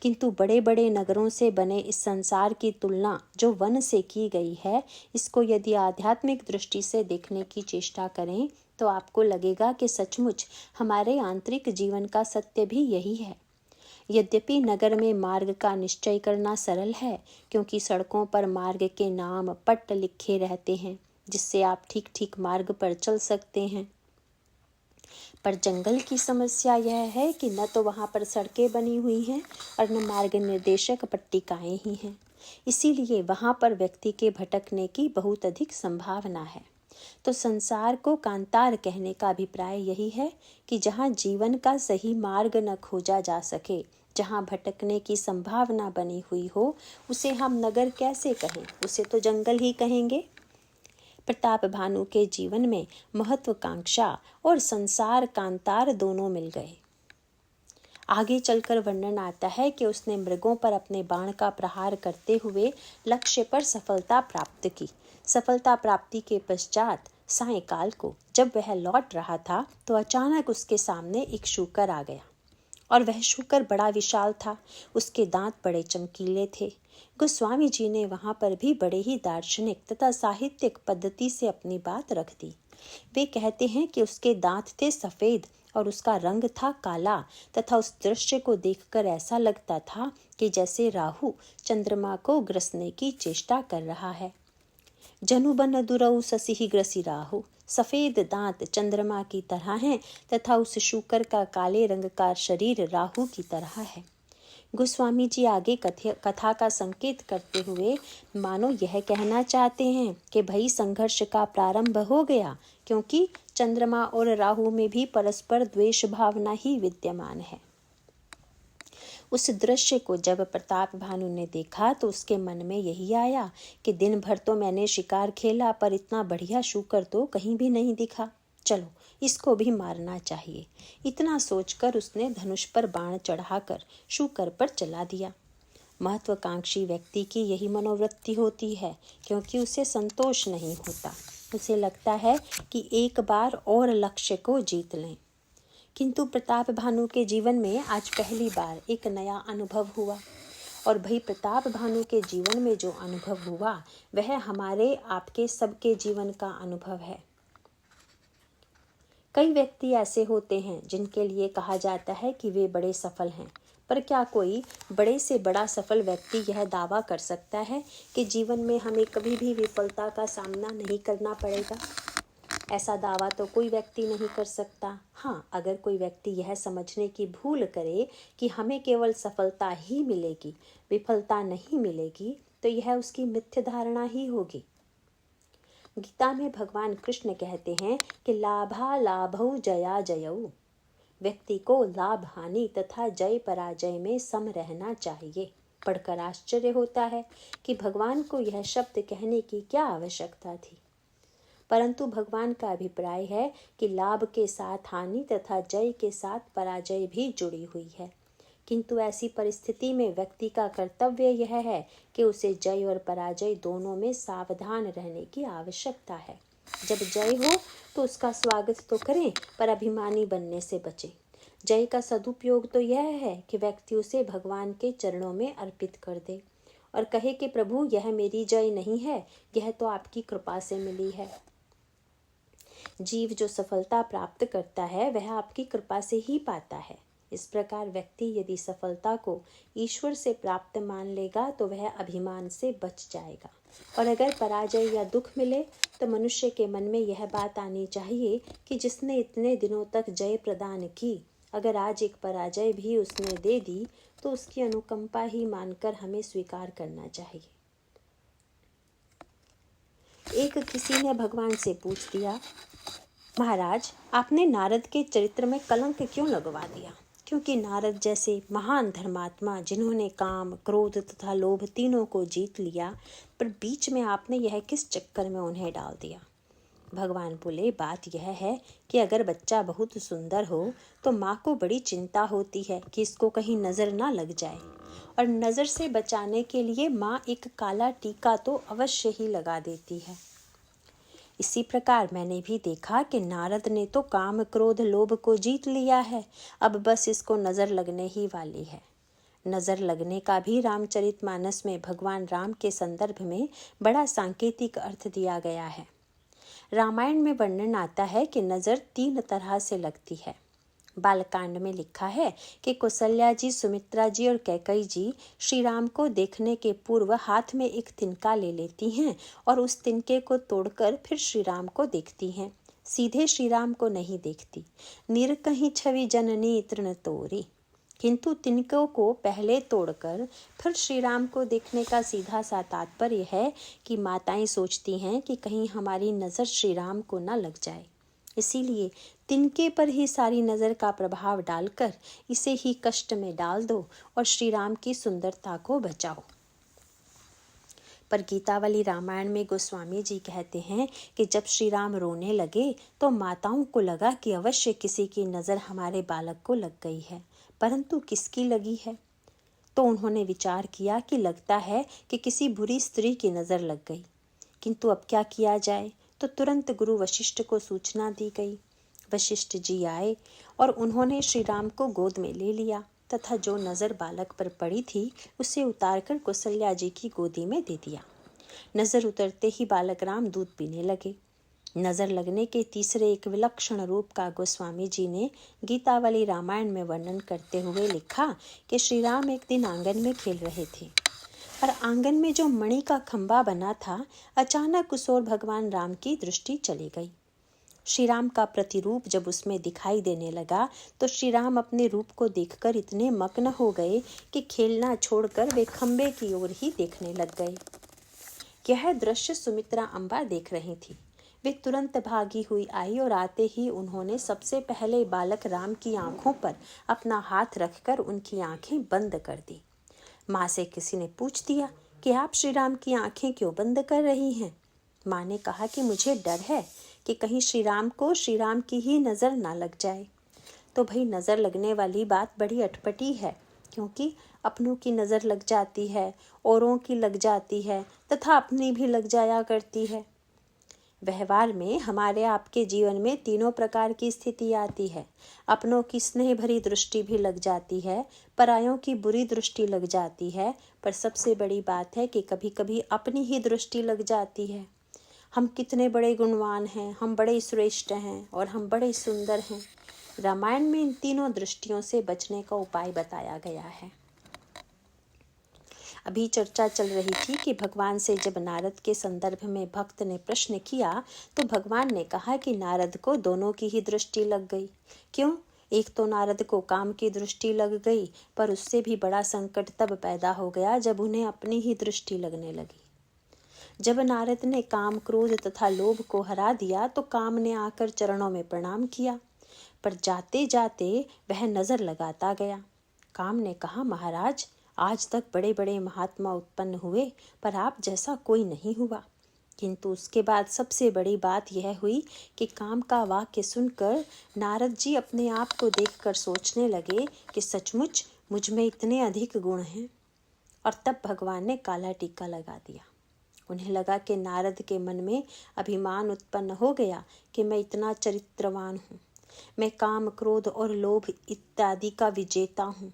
A: किंतु बड़े बड़े नगरों से बने इस संसार की तुलना जो वन से की गई है, इसको यदि आध्यात्मिक दृष्टि से देखने की चेष्टा करें तो आपको लगेगा कि सचमुच हमारे आंतरिक जीवन का सत्य भी यही है। यद्यपि नगर में मार्ग का निश्चय करना सरल है, क्योंकि सड़कों पर मार्ग के नाम पट्ट लिखे रहते हैं जिससे आप ठीक ठीक मार्ग पर चल सकते हैं, पर जंगल की समस्या यह है कि न तो वहाँ पर सड़कें बनी हुई हैं और न मार्ग निर्देशक पट्टिकाएं ही हैं। इसीलिए वहाँ पर व्यक्ति के भटकने की बहुत अधिक संभावना है। तो संसार को कांतार कहने का अभिप्राय यही है कि जहाँ जीवन का सही मार्ग न खोजा जा सके, जहाँ भटकने की संभावना बनी हुई हो, उसे हम नगर कैसे कहें, उसे तो जंगल ही कहेंगे। प्रताप भानु के जीवन में महत्वाकांक्षा और संसार कांतार दोनों मिल गए। आगे चलकर वर्णन आता है कि उसने मृगों पर अपने बाण का प्रहार करते हुए लक्ष्य पर सफलता प्राप्त की। सफलता प्राप्ति के पश्चात सायंकाल को जब वह लौट रहा था तो अचानक उसके सामने एक शूकर आ गया, और वह शूकर बड़ा विशाल था, उसके दांत बड़े चमकीले थे। गोस्वामी जी ने वहाँ पर भी बड़े ही दार्शनिक तथा साहित्यिक पद्धति से अपनी बात रख दी। वे कहते हैं कि उसके दांत थे सफ़ेद और उसका रंग था काला, तथा उस दृश्य को देखकर ऐसा लगता था कि जैसे राहु चंद्रमा को ग्रसने की चेष्टा कर रहा है। जनुबन दुरऊ ससिहि ग्रसी राहु, सफेद दांत चंद्रमा की तरह हैं तथा उस शूकर का काले रंग का शरीर राहु की तरह है। गोस्वामी जी आगे कथा का संकेत करते हुए मानो यह कहना चाहते हैं कि भाई संघर्ष का प्रारंभ हो गया, क्योंकि चंद्रमा और राहु में भी परस्पर द्वेष भावना ही विद्यमान है। उस दृश्य को जब प्रताप भानु ने देखा तो उसके मन में यही आया कि दिन भर तो मैंने शिकार खेला, पर इतना बढ़िया शूकर तो कहीं भी नहीं दिखा, चलो इसको भी मारना चाहिए। इतना सोचकर उसने धनुष पर बाण चढ़ाकर शूकर पर चला दिया। महत्वाकांक्षी व्यक्ति की यही मनोवृत्ति होती है, क्योंकि उसे संतोष नहीं होता। उसे लगता है कि एक बार और लक्ष्य को जीत लें। किंतु प्रताप भानु के जीवन में आज पहली बार एक नया अनुभव हुआ, और भाई प्रताप भानु के जीवन में जो अनुभव हुआ वह हमारे आपके सबके जीवन का अनुभव है। कई व्यक्ति ऐसे होते हैं जिनके लिए कहा जाता है कि वे बड़े सफल हैं, पर क्या कोई बड़े से बड़ा सफल व्यक्ति यह दावा कर सकता है कि जीवन में हमें कभी भी विफलता का सामना नहीं करना पड़ेगा? ऐसा दावा तो कोई व्यक्ति नहीं कर सकता। हाँ, अगर कोई व्यक्ति यह समझने की भूल करे कि हमें केवल सफलता ही मिलेगी, विफलता नहीं मिलेगी, तो यह उसकी मिथ्या धारणा ही होगी। गीता में भगवान कृष्ण कहते हैं कि लाभा लाभौ जया जयौ, व्यक्ति को लाभ हानि तथा जय पराजय में सम रहना चाहिए। पढ़कर आश्चर्य होता है कि भगवान को यह शब्द कहने की क्या आवश्यकता थी। परंतु भगवान का अभिप्राय है कि लाभ के साथ हानि तथा जय के साथ पराजय भी जुड़ी हुई है, किंतु ऐसी परिस्थिति में व्यक्ति का कर्तव्य यह है कि उसे जय और पराजय दोनों में सावधान रहने की आवश्यकता है। जब जय हो तो उसका स्वागत तो करें, पर अभिमानी बनने से बचें। जय का सदुपयोग तो यह है कि व्यक्ति उसे भगवान के चरणों में अर्पित कर दे और कहे कि प्रभु, यह मेरी जय नहीं है, यह तो आपकी कृपा से मिली है। जीव जो सफलता प्राप्त करता है वह आपकी कृपा से ही पाता है। इस प्रकार व्यक्ति यदि सफलता को ईश्वर से प्राप्त मान लेगा तो वह अभिमान से बच जाएगा, और अगर पराजय या दुख मिले तो मनुष्य के मन में यह बात आनी चाहिए कि जिसने इतने दिनों तक जय प्रदान की, अगर आज एक पराजय भी उसने दे दी तो उसकी अनुकंपा ही मानकर हमें स्वीकार करना चाहिए। एक किसी ने भगवान से पूछ दिया, महाराज, आपने नारद के चरित्र में कलंक क्यों लगवा दिया? क्योंकि नारद जैसे महान धर्मात्मा जिन्होंने काम, क्रोध तथा लोभ तीनों को जीत लिया, पर बीच में आपने यह किस चक्कर में उन्हें डाल दिया? भगवान बोले, बात यह है कि अगर बच्चा बहुत सुंदर हो तो माँ को बड़ी चिंता होती है कि इसको कहीं नजर ना लग जाए, और नजर से बचाने के लिए माँ एक काला टीका तो अवश्य ही लगा देती है। इसी प्रकार मैंने भी देखा कि नारद ने तो काम, क्रोध, लोभ को जीत लिया है, अब बस इसको नजर लगने ही वाली है। नजर लगने का भी रामचरितमानस में भगवान राम के संदर्भ में बड़ा सांकेतिक अर्थ दिया गया है। रामायण में वर्णन आता है कि नजर 3 तरह से लगती है। बालकांड में लिखा है कि कौशल्या जी, सुमित्रा जी और कैकई जी श्री राम को देखने के पूर्व हाथ में एक तिनका ले लेती हैं और उस तिनके को तोड़कर फिर श्री राम को देखती हैं। सीधे श्री राम को नहीं देखती। निरकहीं छवि जननी तृण तोरी। किंतु तिनकों को पहले तोड़कर फिर श्री राम को देखने का सीधा सा तात्पर्य है कि माताएं सोचती हैं कि कहीं हमारी नज़र श्री राम को न लग जाए, इसीलिए तिनके पर ही सारी नज़र का प्रभाव डालकर इसे ही कष्ट में डाल दो और श्री राम की सुंदरता को बचाओ। पर गीतावली रामायण में गोस्वामी जी कहते हैं कि जब श्री राम रोने लगे तो माताओं को लगा कि अवश्य किसी की नज़र हमारे बालक को लग गई है, परंतु किसकी लगी है? तो उन्होंने विचार किया कि लगता है कि किसी बुरी स्त्री की नज़र लग गई। किंतु अब क्या किया जाए? तो तुरंत गुरु वशिष्ठ को सूचना दी गई। वशिष्ठ जी आए और उन्होंने श्री राम को गोद में ले लिया तथा जो नज़र बालक पर पड़ी थी उसे उतारकर कौशल्या जी की गोदी में दे दिया। नज़र उतरते ही बालक राम दूध पीने लगे। नज़र लगने के तीसरे एक विलक्षण रूप का गोस्वामी जी ने गीतावली रामायण में वर्णन करते हुए लिखा कि श्री राम एक दिन आंगन में खेल रहे थे और आंगन में जो मणि का खंभा बना था, अचानक उस ओर भगवान राम की दृष्टि चली गई। श्री राम का प्रतिरूप जब उसमें दिखाई देने लगा तो श्री राम अपने रूप को देखकर इतने मग्न हो गए कि खेलना छोड़कर वे खंबे की ओर ही देखने लग गए। यह दृश्य सुमित्रा अम्बा देख रही थी। वे तुरंत भागी हुई आई और आते ही उन्होंने सबसे पहले बालक राम की आंखों पर अपना हाथ रखकर उनकी आंखें बंद कर दी। माँ से किसी ने पूछ दिया कि आप श्री राम की आंखें क्यों बंद कर रही हैं? माँ ने कहा कि मुझे डर है कि कहीं श्री राम को श्री राम की ही नज़र ना लग जाए। तो भाई, नज़र लगने वाली बात बड़ी अटपटी है, क्योंकि अपनों की नज़र लग जाती है, औरों की लग जाती है तथा अपनी भी लग जाया करती है। व्यवहार में हमारे आपके जीवन में तीनों प्रकार की स्थिति आती है। अपनों की स्नेह भरी दृष्टि भी लग जाती है, परायों की बुरी दृष्टि लग जाती है, पर सबसे बड़ी बात है कि कभी कभी अपनी ही दृष्टि लग जाती है। हम कितने बड़े गुणवान हैं, हम बड़े श्रेष्ठ हैं और हम बड़े सुंदर हैं। रामायण में इन तीनों दृष्टियों से बचने का उपाय बताया गया है। अभी चर्चा चल रही थी कि भगवान से जब नारद के संदर्भ में भक्त ने प्रश्न किया तो भगवान ने कहा कि नारद को दोनों की ही दृष्टि लग गई। क्यों? एक तो नारद को काम की दृष्टि लग गई, पर उससे भी बड़ा संकट तब पैदा हो गया जब उन्हें अपनी ही दृष्टि लगने लगी। जब नारद ने काम, क्रोध तथा लोभ को हरा दिया तो काम ने आकर चरणों में प्रणाम किया, पर जाते जाते वह नजर लगाता गया। काम ने कहा, महाराज, आज तक बड़े बड़े महात्मा उत्पन्न हुए, पर आप जैसा कोई नहीं हुआ। किंतु उसके बाद सबसे बड़ी बात यह हुई कि काम का वाक्य सुनकर नारद जी अपने आप को देखकर सोचने लगे कि सचमुच मुझ में इतने अधिक गुण हैं। और तब भगवान ने काला टीका लगा दिया। उन्हें लगा कि नारद के मन में अभिमान उत्पन्न हो गया कि मैं इतना चरित्रवान हूँ, मैं काम, क्रोध और लोभ इत्यादि का विजेता हूँ।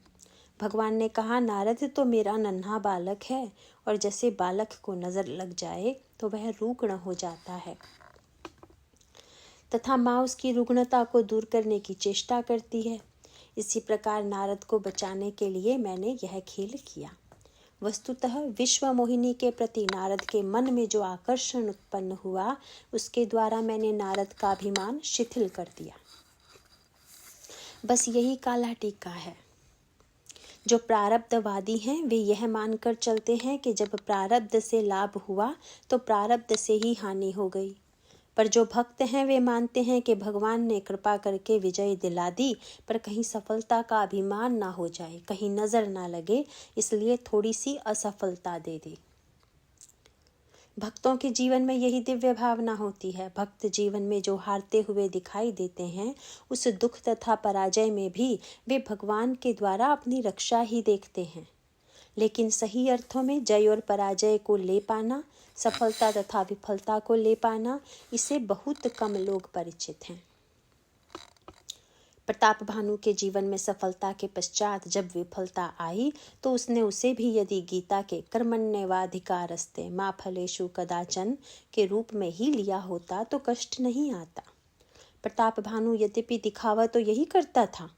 A: भगवान ने कहा, नारद तो मेरा नन्हा बालक है, और जैसे बालक को नजर लग जाए तो वह रुग्ण हो जाता है तथा माँ उसकी रुग्णता को दूर करने की चेष्टा करती है। इसी प्रकार नारद को बचाने के लिए मैंने यह खेल किया। वस्तुतः विश्व मोहिनी के प्रति नारद के मन में जो आकर्षण उत्पन्न हुआ, उसके द्वारा मैंने नारद का अभिमान शिथिल कर दिया। बस यही काला टीका है। जो प्रारब्धवादी हैं वे यह मानकर चलते हैं कि जब प्रारब्ध से लाभ हुआ तो प्रारब्ध से ही हानि हो गई। पर जो भक्त हैं वे मानते हैं कि भगवान ने कृपा करके विजय दिला दी, पर कहीं सफलता का अभिमान ना हो जाए, कहीं नजर ना लगे, इसलिए थोड़ी सी असफलता दे दी। भक्तों के जीवन में यही दिव्य भावना होती है। भक्त जीवन में जो हारते हुए दिखाई देते हैं, उस दुख तथा पराजय में भी वे भगवान के द्वारा अपनी रक्षा ही देखते हैं। लेकिन सही अर्थों में जय और पराजय को ले पाना, सफलता तथा विफलता को ले पाना, इसे बहुत कम लोग परिचित हैं। प्रताप भानु के जीवन में सफलता के पश्चात जब विफलता आई तो उसने उसे भी यदि गीता के कर्मण्येवाधिकारस्ते मा फलेषु कदाचन के रूप में ही लिया होता तो कष्ट नहीं आता। प्रताप भानु यद्यपि दिखावा तो यही करता था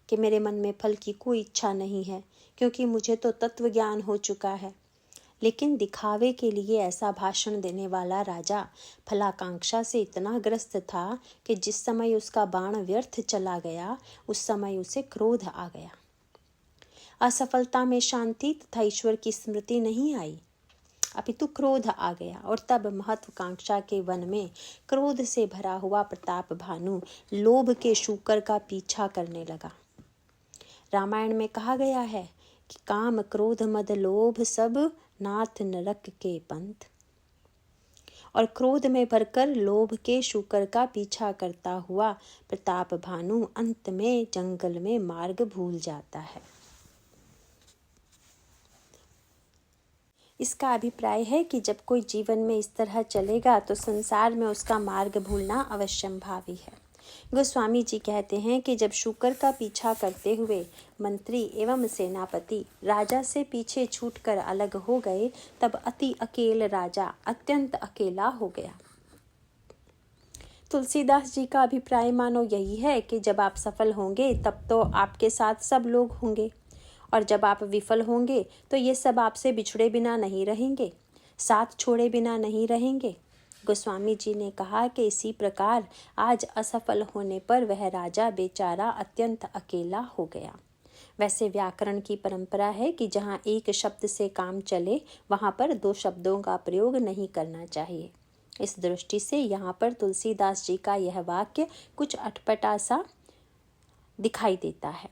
A: कि मेरे मन में फल की कोई इच्छा नहीं है, क्योंकि मुझे तो तत्व ज्ञान हो चुका है। लेकिन दिखावे के लिए ऐसा भाषण देने वाला राजा फलाकांक्षा से इतना ग्रस्त था कि जिस समय उसका बाण व्यर्थ चला गया, उस समय उसे क्रोध आ गया। असफलता में शांति तथा ईश्वर की स्मृति नहीं आई, अपितु क्रोध आ गया। और तब महत्वाकांक्षा के वन में क्रोध से भरा हुआ प्रताप भानु लोभ के शूकर का पीछा करने लगा। रामायण में कहा गया है कि काम, क्रोध, मद, लोभ सब नाथ नरक के पंथ। और क्रोध में भरकर लोभ के शूकर का पीछा करता हुआ प्रताप भानु अंत में जंगल में मार्ग भूल जाता है। इसका अभिप्राय है कि जब कोई जीवन में इस तरह चलेगा तो संसार में उसका मार्ग भूलना अवश्यंभावी है। गोस्वामी जी कहते हैं कि जब शूकर का पीछा करते हुए मंत्री एवं सेनापति राजा से पीछे छूटकर अलग हो गए, तब अति अकेल राजा अत्यंत अकेला हो गया। तुलसीदास जी का अभिप्राय मानो यही है कि जब आप सफल होंगे तब तो आपके साथ सब लोग होंगे, और जब आप विफल होंगे तो ये सब आपसे बिछड़े बिना नहीं रहेंगे, साथ छोड़े बिना नहीं रहेंगे। गोस्वामी जी ने कहा कि इसी प्रकार आज असफल होने पर वह राजा बेचारा अत्यंत अकेला हो गया। वैसे व्याकरण की परंपरा है कि जहाँ एक शब्द से काम चले वहाँ पर दो शब्दों का प्रयोग नहीं करना चाहिए। इस दृष्टि से यहाँ पर तुलसीदास जी का यह वाक्य कुछ अटपटा सा दिखाई देता है,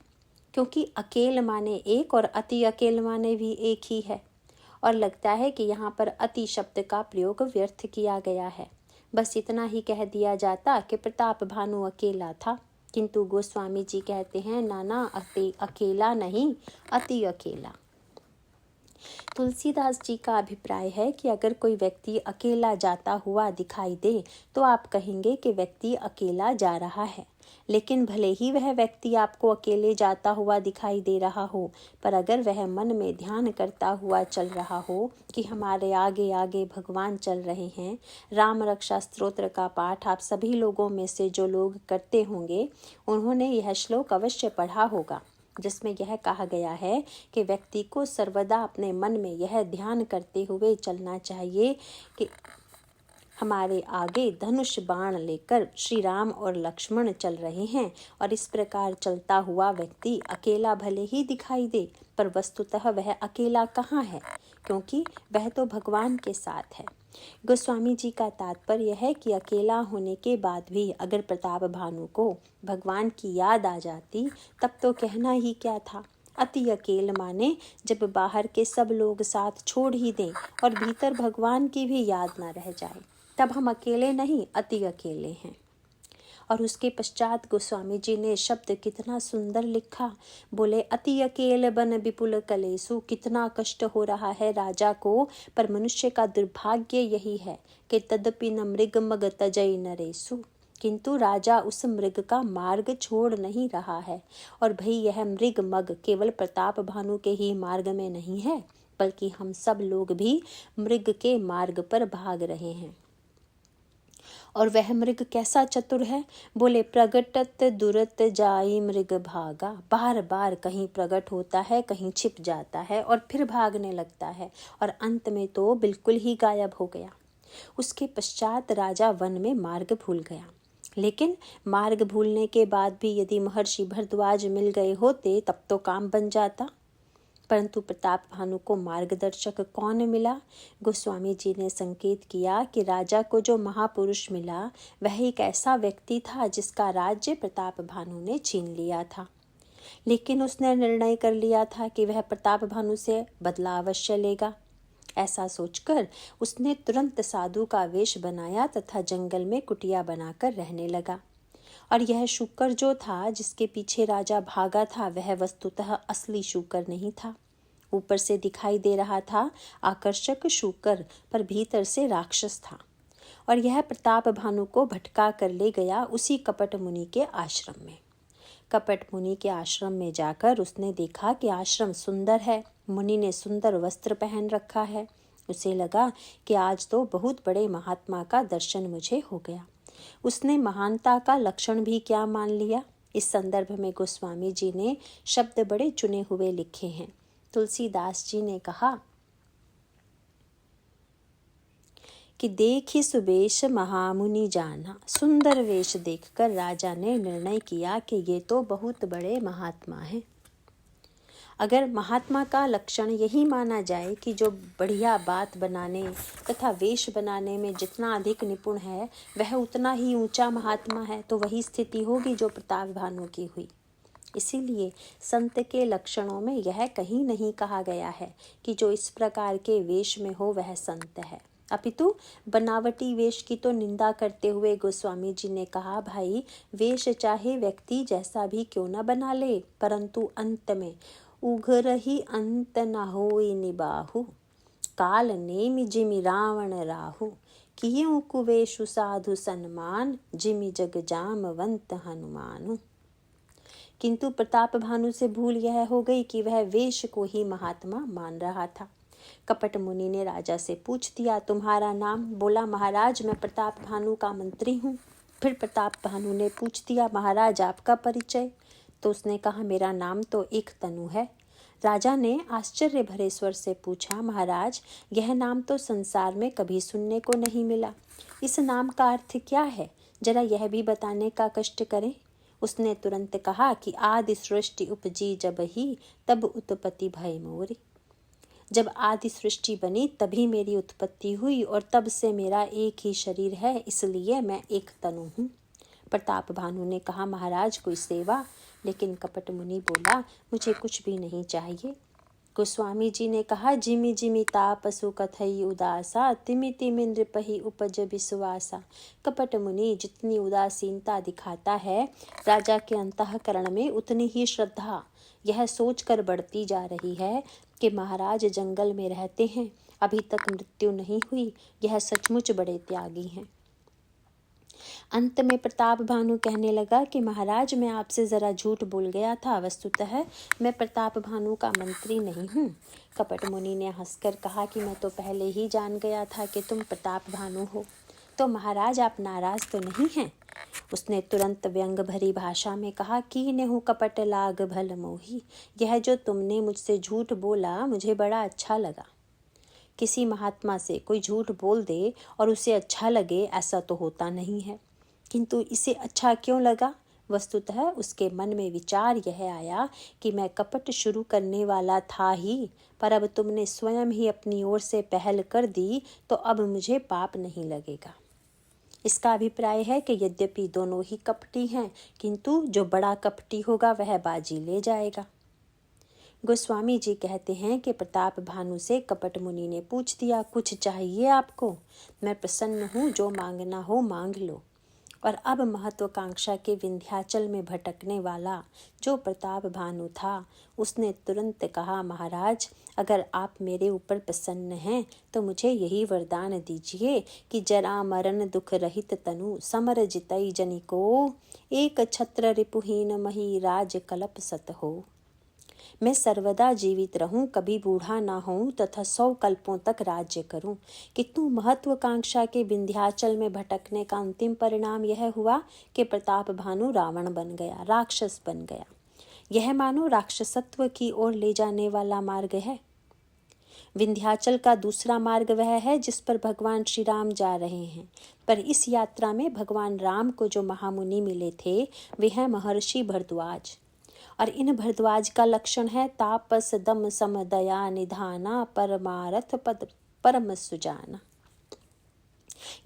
A: क्योंकि अकेल माने एक और अति अकेल माने भी एक ही है, और लगता है कि यहाँ पर अति शब्द का प्रयोग व्यर्थ किया गया है। बस इतना ही कह दिया जाता कि प्रताप भानु अकेला था, किंतु गोस्वामी जी कहते हैं नाना, अकेला नहीं, अति अकेला। तुलसीदास जी का अभिप्राय है कि अगर कोई व्यक्ति अकेला जाता हुआ दिखाई दे तो आप कहेंगे कि व्यक्ति अकेला जा रहा है, लेकिन भले ही वह व्यक्ति आपको अकेले जाता हुआ दिखाई दे रहा हो, पर अगर वह मन में ध्यान करता हुआ चल रहा हो कि हमारे आगे आगे भगवान चल रहे हैं, राम रक्षा स्तोत्र का पाठ आप सभी लोगों में से जो लोग करते होंगे उन्होंने यह श्लोक अवश्य पढ़ा होगा, जिसमें यह कहा गया है कि व्यक्ति को सर्वदा अपने मन में यह ध्यान करते हुए चलना चाहिए कि हमारे आगे धनुष बाण लेकर श्री राम और लक्ष्मण चल रहे हैं, और इस प्रकार चलता हुआ व्यक्ति अकेला भले ही दिखाई दे, पर वस्तुतः वह अकेला कहाँ है, क्योंकि वह तो भगवान के साथ है। गोस्वामी जी का तात्पर्य है कि अकेला होने के बाद भी अगर प्रताप भानु को भगवान की याद आ जाती तब तो कहना ही क्या था। अति अकेल माने जब बाहर के सब लोग साथ छोड़ ही दें और भीतर भगवान की भी याद ना रह जाए, तब हम अकेले नहीं, अति अकेले हैं। और उसके पश्चात गोस्वामी जी ने शब्द कितना सुंदर लिखा। बोले, अति अकेल बन विपुल कलेसु। कितना कष्ट हो रहा है राजा को, पर मनुष्य का दुर्भाग्य यही है कि तदपि न मृग मग तजई नरेसु। किंतु राजा उस मृग का मार्ग छोड़ नहीं रहा है। और भाई, यह मृग मग केवल प्रताप भानु के ही मार्ग में नहीं है, बल्कि हम सब लोग भी मृग के मार्ग पर भाग रहे हैं। और वह मृग कैसा चतुर है। बोले, प्रगटत दुरत जाई मृग भागा। बार बार कहीं प्रकट होता है, कहीं छिप जाता है और फिर भागने लगता है, और अंत में तो बिल्कुल ही गायब हो गया। उसके पश्चात राजा वन में मार्ग भूल गया। लेकिन मार्ग भूलने के बाद भी यदि महर्षि भरद्वाज मिल गए होते तब तो काम बन जाता। परंतु प्रताप भानु को मार्गदर्शक कौन मिला? गोस्वामी जी ने संकेत किया कि राजा को जो महापुरुष मिला वह एक ऐसा व्यक्ति था जिसका राज्य प्रताप भानु ने छीन लिया था। लेकिन उसने निर्णय कर लिया था कि वह प्रताप भानु से बदला अवश्य लेगा। ऐसा सोचकर उसने तुरंत साधु का वेश बनाया तथा जंगल में कुटिया बनाकर रहने लगा। और यह शूकर जो था जिसके पीछे राजा भागा था, वह वस्तुतः असली शूकर नहीं था। ऊपर से दिखाई दे रहा था आकर्षक शूकर, पर भीतर से राक्षस था। और यह प्रताप भानु को भटका कर ले गया उसी कपट मुनि के आश्रम में। कपट मुनि के आश्रम में जाकर उसने देखा कि आश्रम सुंदर है, मुनि ने सुंदर वस्त्र पहन रखा है। उसे लगा कि आज तो बहुत बड़े महात्मा का दर्शन मुझे हो गया। उसने महानता का लक्षण भी क्या मान लिया। इस संदर्भ में गोस्वामी जी ने शब्द बड़े चुने हुए लिखे हैं। तुलसीदास जी ने कहा कि देखी सुबेश महामुनि जाना। सुंदर वेश देखकर राजा ने निर्णय किया कि ये तो बहुत बड़े महात्मा हैं। अगर महात्मा का लक्षण यही माना जाए कि जो बढ़िया बात बनाने तथा वेश बनाने में जितना अधिक निपुण है वह उतना ही ऊंचा महात्मा है, तो वही स्थिति होगी जो प्रताप भानु की हुई। इसीलिए संत के लक्षणों में यह कहीं नहीं कहा गया है कि जो इस प्रकार के वेश में हो वह संत है, अपितु बनावटी वेश की तो निंदा करते हुए गोस्वामी जी ने कहा, भाई वेश चाहे व्यक्ति जैसा भी क्यों न बना ले, परंतु अंत में उघरहि अंत न होई निबाहु। काल नेमि जिमि रावण राहु। कियु कुवेशु साधु सन्मान। जिमि जग जामवंत हनुमानु। किंतु प्रताप भानु से भूल यह हो गई कि वह वेश को ही महात्मा मान रहा था। कपट मुनि ने राजा से पूछ दिया, तुम्हारा नाम? बोला, महाराज मैं प्रताप भानु का मंत्री हूँ। फिर प्रताप भानु ने पूछ दिया, महाराज आपका परिचय? तो उसने कहा, मेरा नाम तो एक तनु है। राजा ने आश्चर्य भरे स्वर से पूछा, महाराज यह नाम तो संसार में कभी सुनने को नहीं मिला। इस नाम का अर्थ क्या है, जरा यह भी बताने का कष्ट करें। उसने तुरंत कहा कि आदि सृष्टि उपजी जब ही, तब उत्पत्ति भय मोरी। जब आदि सृष्टि बनी तभी मेरी उत्पत्ति हुई और तब से मेरा एक ही शरीर है, इसलिए मैं एक तनु हूँ। प्रताप भानु ने कहा, महाराज कोई सेवा? लेकिन कपट मुनि बोला, मुझे कुछ भी नहीं चाहिए। गोस्वामी जी ने कहा, जिमि जिमि तापसु कथई उदासा। तिमि तिमि नृपहि उपज विश्वासा। कपट मुनि जितनी उदासीनता दिखाता है राजा के अंतःकरण में उतनी ही श्रद्धा यह सोचकर बढ़ती जा रही है कि महाराज जंगल में रहते हैं, अभी तक मृत्यु नहीं हुई। यह सचमुच बड़े त्यागी हैं। अंत में प्रताप भानु कहने लगा कि महाराज मैं आपसे जरा झूठ बोल गया था, वस्तुतः मैं प्रताप भानु का मंत्री नहीं हूँ। कपट मुनि ने हंसकर कहा कि मैं तो पहले ही जान गया था कि तुम प्रताप भानु हो। तो महाराज आप नाराज तो नहीं हैं? उसने तुरंत व्यंग भरी भाषा में कहा, कीन्हु कपट लाग भल मोही। यह जो तुमने मुझसे झूठ बोला मुझे बड़ा अच्छा लगा। किसी महात्मा से कोई झूठ बोल दे और उसे अच्छा लगे, ऐसा तो होता नहीं है। किंतु इसे अच्छा क्यों लगा? वस्तुतः उसके मन में विचार यह आया कि मैं कपट शुरू करने वाला था ही, पर अब तुमने स्वयं ही अपनी ओर से पहल कर दी तो अब मुझे पाप नहीं लगेगा। इसका अभिप्राय है कि यद्यपि दोनों ही कपटी हैं, किंतु जो बड़ा कपटी होगा वह बाजी ले जाएगा। गोस्वामी जी कहते हैं कि प्रताप भानु से कपट मुनि ने पूछ दिया, कुछ चाहिए आपको? मैं प्रसन्न हूँ, जो मांगना हो मांग लो। और अब महत्वाकांक्षा के विंध्याचल में भटकने वाला जो प्रताप भानु था, उसने तुरंत कहा, महाराज, अगर आप मेरे ऊपर प्रसन्न हैं तो मुझे यही वरदान दीजिए कि जरा मरण दुख रहित तनु समर जितई जनिको, एक छत्र रिपुहीन मही राज कलप सत हो। मैं सर्वदा जीवित रहूं, कभी बूढ़ा ना हूं तथा 100 कल्पों तक राज्य करूं। किंतु महत्वाकांक्षा के विंध्याचल में भटकने का अंतिम परिणाम यह हुआ कि प्रताप भानु रावण बन गया, राक्षस बन गया। यह मानो राक्षसत्व की ओर ले जाने वाला मार्ग है। विंध्याचल का दूसरा मार्ग वह है जिस पर भगवान श्री राम जा रहे हैं। पर इस यात्रा में भगवान राम को जो महामुनि मिले थे वे हैं महर्षि भरद्वाज। और इन भरद्वाज का लक्षण है तापस दम सम दया निधाना परमार्थ पद परम सुजाना।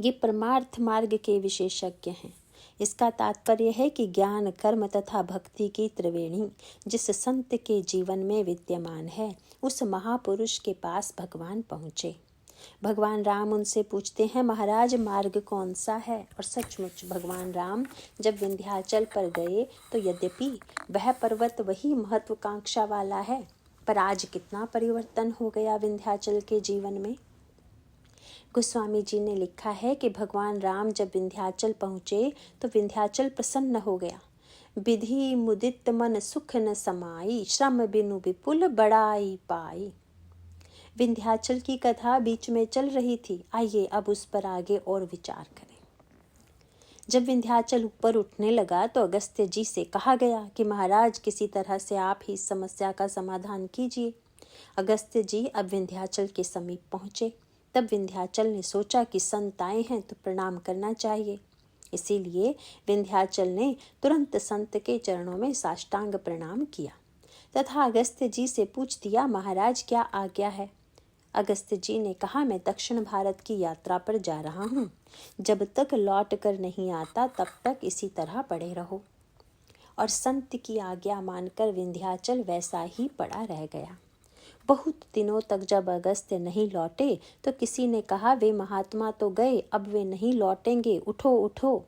A: ये परमार्थ मार्ग के विशेषज्ञ हैं। इसका तात्पर्य है कि ज्ञान, कर्म तथा भक्ति की त्रिवेणी जिस संत के जीवन में विद्यमान है, उस महापुरुष के पास भगवान पहुँचे। भगवान राम उनसे पूछते हैं, महाराज, मार्ग कौन सा है? और सचमुच भगवान राम जब विंध्याचल पर गए तो यद्यपि वह पर्वत वही महत्वाकांक्षा वाला है, पर आज कितना परिवर्तन हो गया विंध्याचल के जीवन में। गोस्वामी जी ने लिखा है कि भगवान राम जब विंध्याचल पहुँचे तो विंध्याचल प्रसन्न हो गया। विधि मुदित मन सुख न समाई, श्रम बिनु विपुल बड़ाई पाई। विंध्याचल की कथा बीच में चल रही थी, आइए अब उस पर आगे और विचार करें। जब विंध्याचल ऊपर उठने लगा तो अगस्त्य जी से कहा गया कि महाराज, किसी तरह से आप ही इस समस्या का समाधान कीजिए। अगस्त्य जी अब विंध्याचल के समीप पहुँचे। तब विंध्याचल ने सोचा कि संत आए हैं तो प्रणाम करना चाहिए। इसीलिए विंध्याचल ने तुरंत संत के चरणों में साष्टांग प्रणाम किया तथा अगस्त्य जी से पूछ दिया, महाराज, क्या आज्ञा है? अगस्त्य जी ने कहा, मैं दक्षिण भारत की यात्रा पर जा रहा हूँ। जब तक लौट कर नहीं आता तब तक इसी तरह पड़े रहो। और संत की आज्ञा मानकर विंध्याचल वैसा ही पड़ा रह गया। बहुत दिनों तक जब अगस्त्य नहीं लौटे तो किसी ने कहा, वे महात्मा तो गए, अब वे नहीं लौटेंगे, उठो उठो।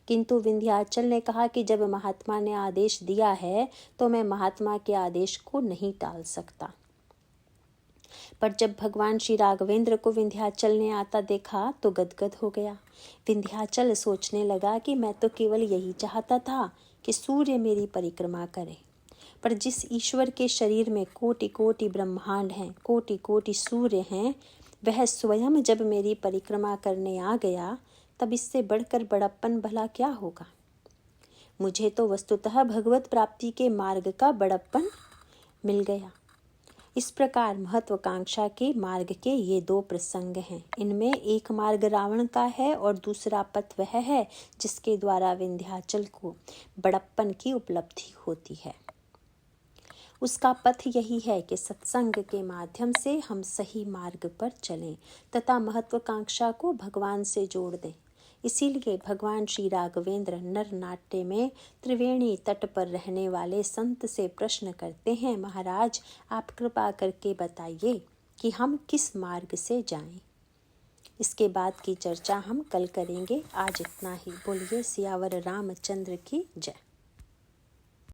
A: किंतु विंध्याचल ने कहा कि जब महात्मा ने आदेश दिया है तो मैं महात्मा के आदेश को नहीं टाल सकता। पर जब भगवान श्री राघवेंद्र को विंध्याचल ने आता देखा तो गदगद हो गया। विंध्याचल सोचने लगा कि मैं तो केवल यही चाहता था कि सूर्य मेरी परिक्रमा करे, पर जिस ईश्वर के शरीर में कोटि कोटि ब्रह्मांड हैं, कोटि कोटि सूर्य हैं, वह स्वयं जब मेरी परिक्रमा करने आ गया तब इससे बढ़कर बड़प्पन भला क्या होगा। मुझे तो वस्तुतः भगवत प्राप्ति के मार्ग का बड़प्पन मिल गया। इस प्रकार महत्वाकांक्षा के मार्ग के ये 2 प्रसंग हैं। इनमें एक मार्ग रावण का है और दूसरा पथ वह है जिसके द्वारा विंध्याचल को बड़प्पन की उपलब्धि होती है। उसका पथ यही है कि सत्संग के माध्यम से हम सही मार्ग पर चलें तथा महत्वाकांक्षा को भगवान से जोड़ दें। इसीलिए भगवान श्री राघवेंद्र नर नाट्य में त्रिवेणी तट पर रहने वाले संत से प्रश्न करते हैं, महाराज, आप कृपा करके बताइए कि हम किस मार्ग से जाएं। इसके बाद की चर्चा हम कल करेंगे। आज इतना ही। बोलिए सियावर रामचंद्र की जय।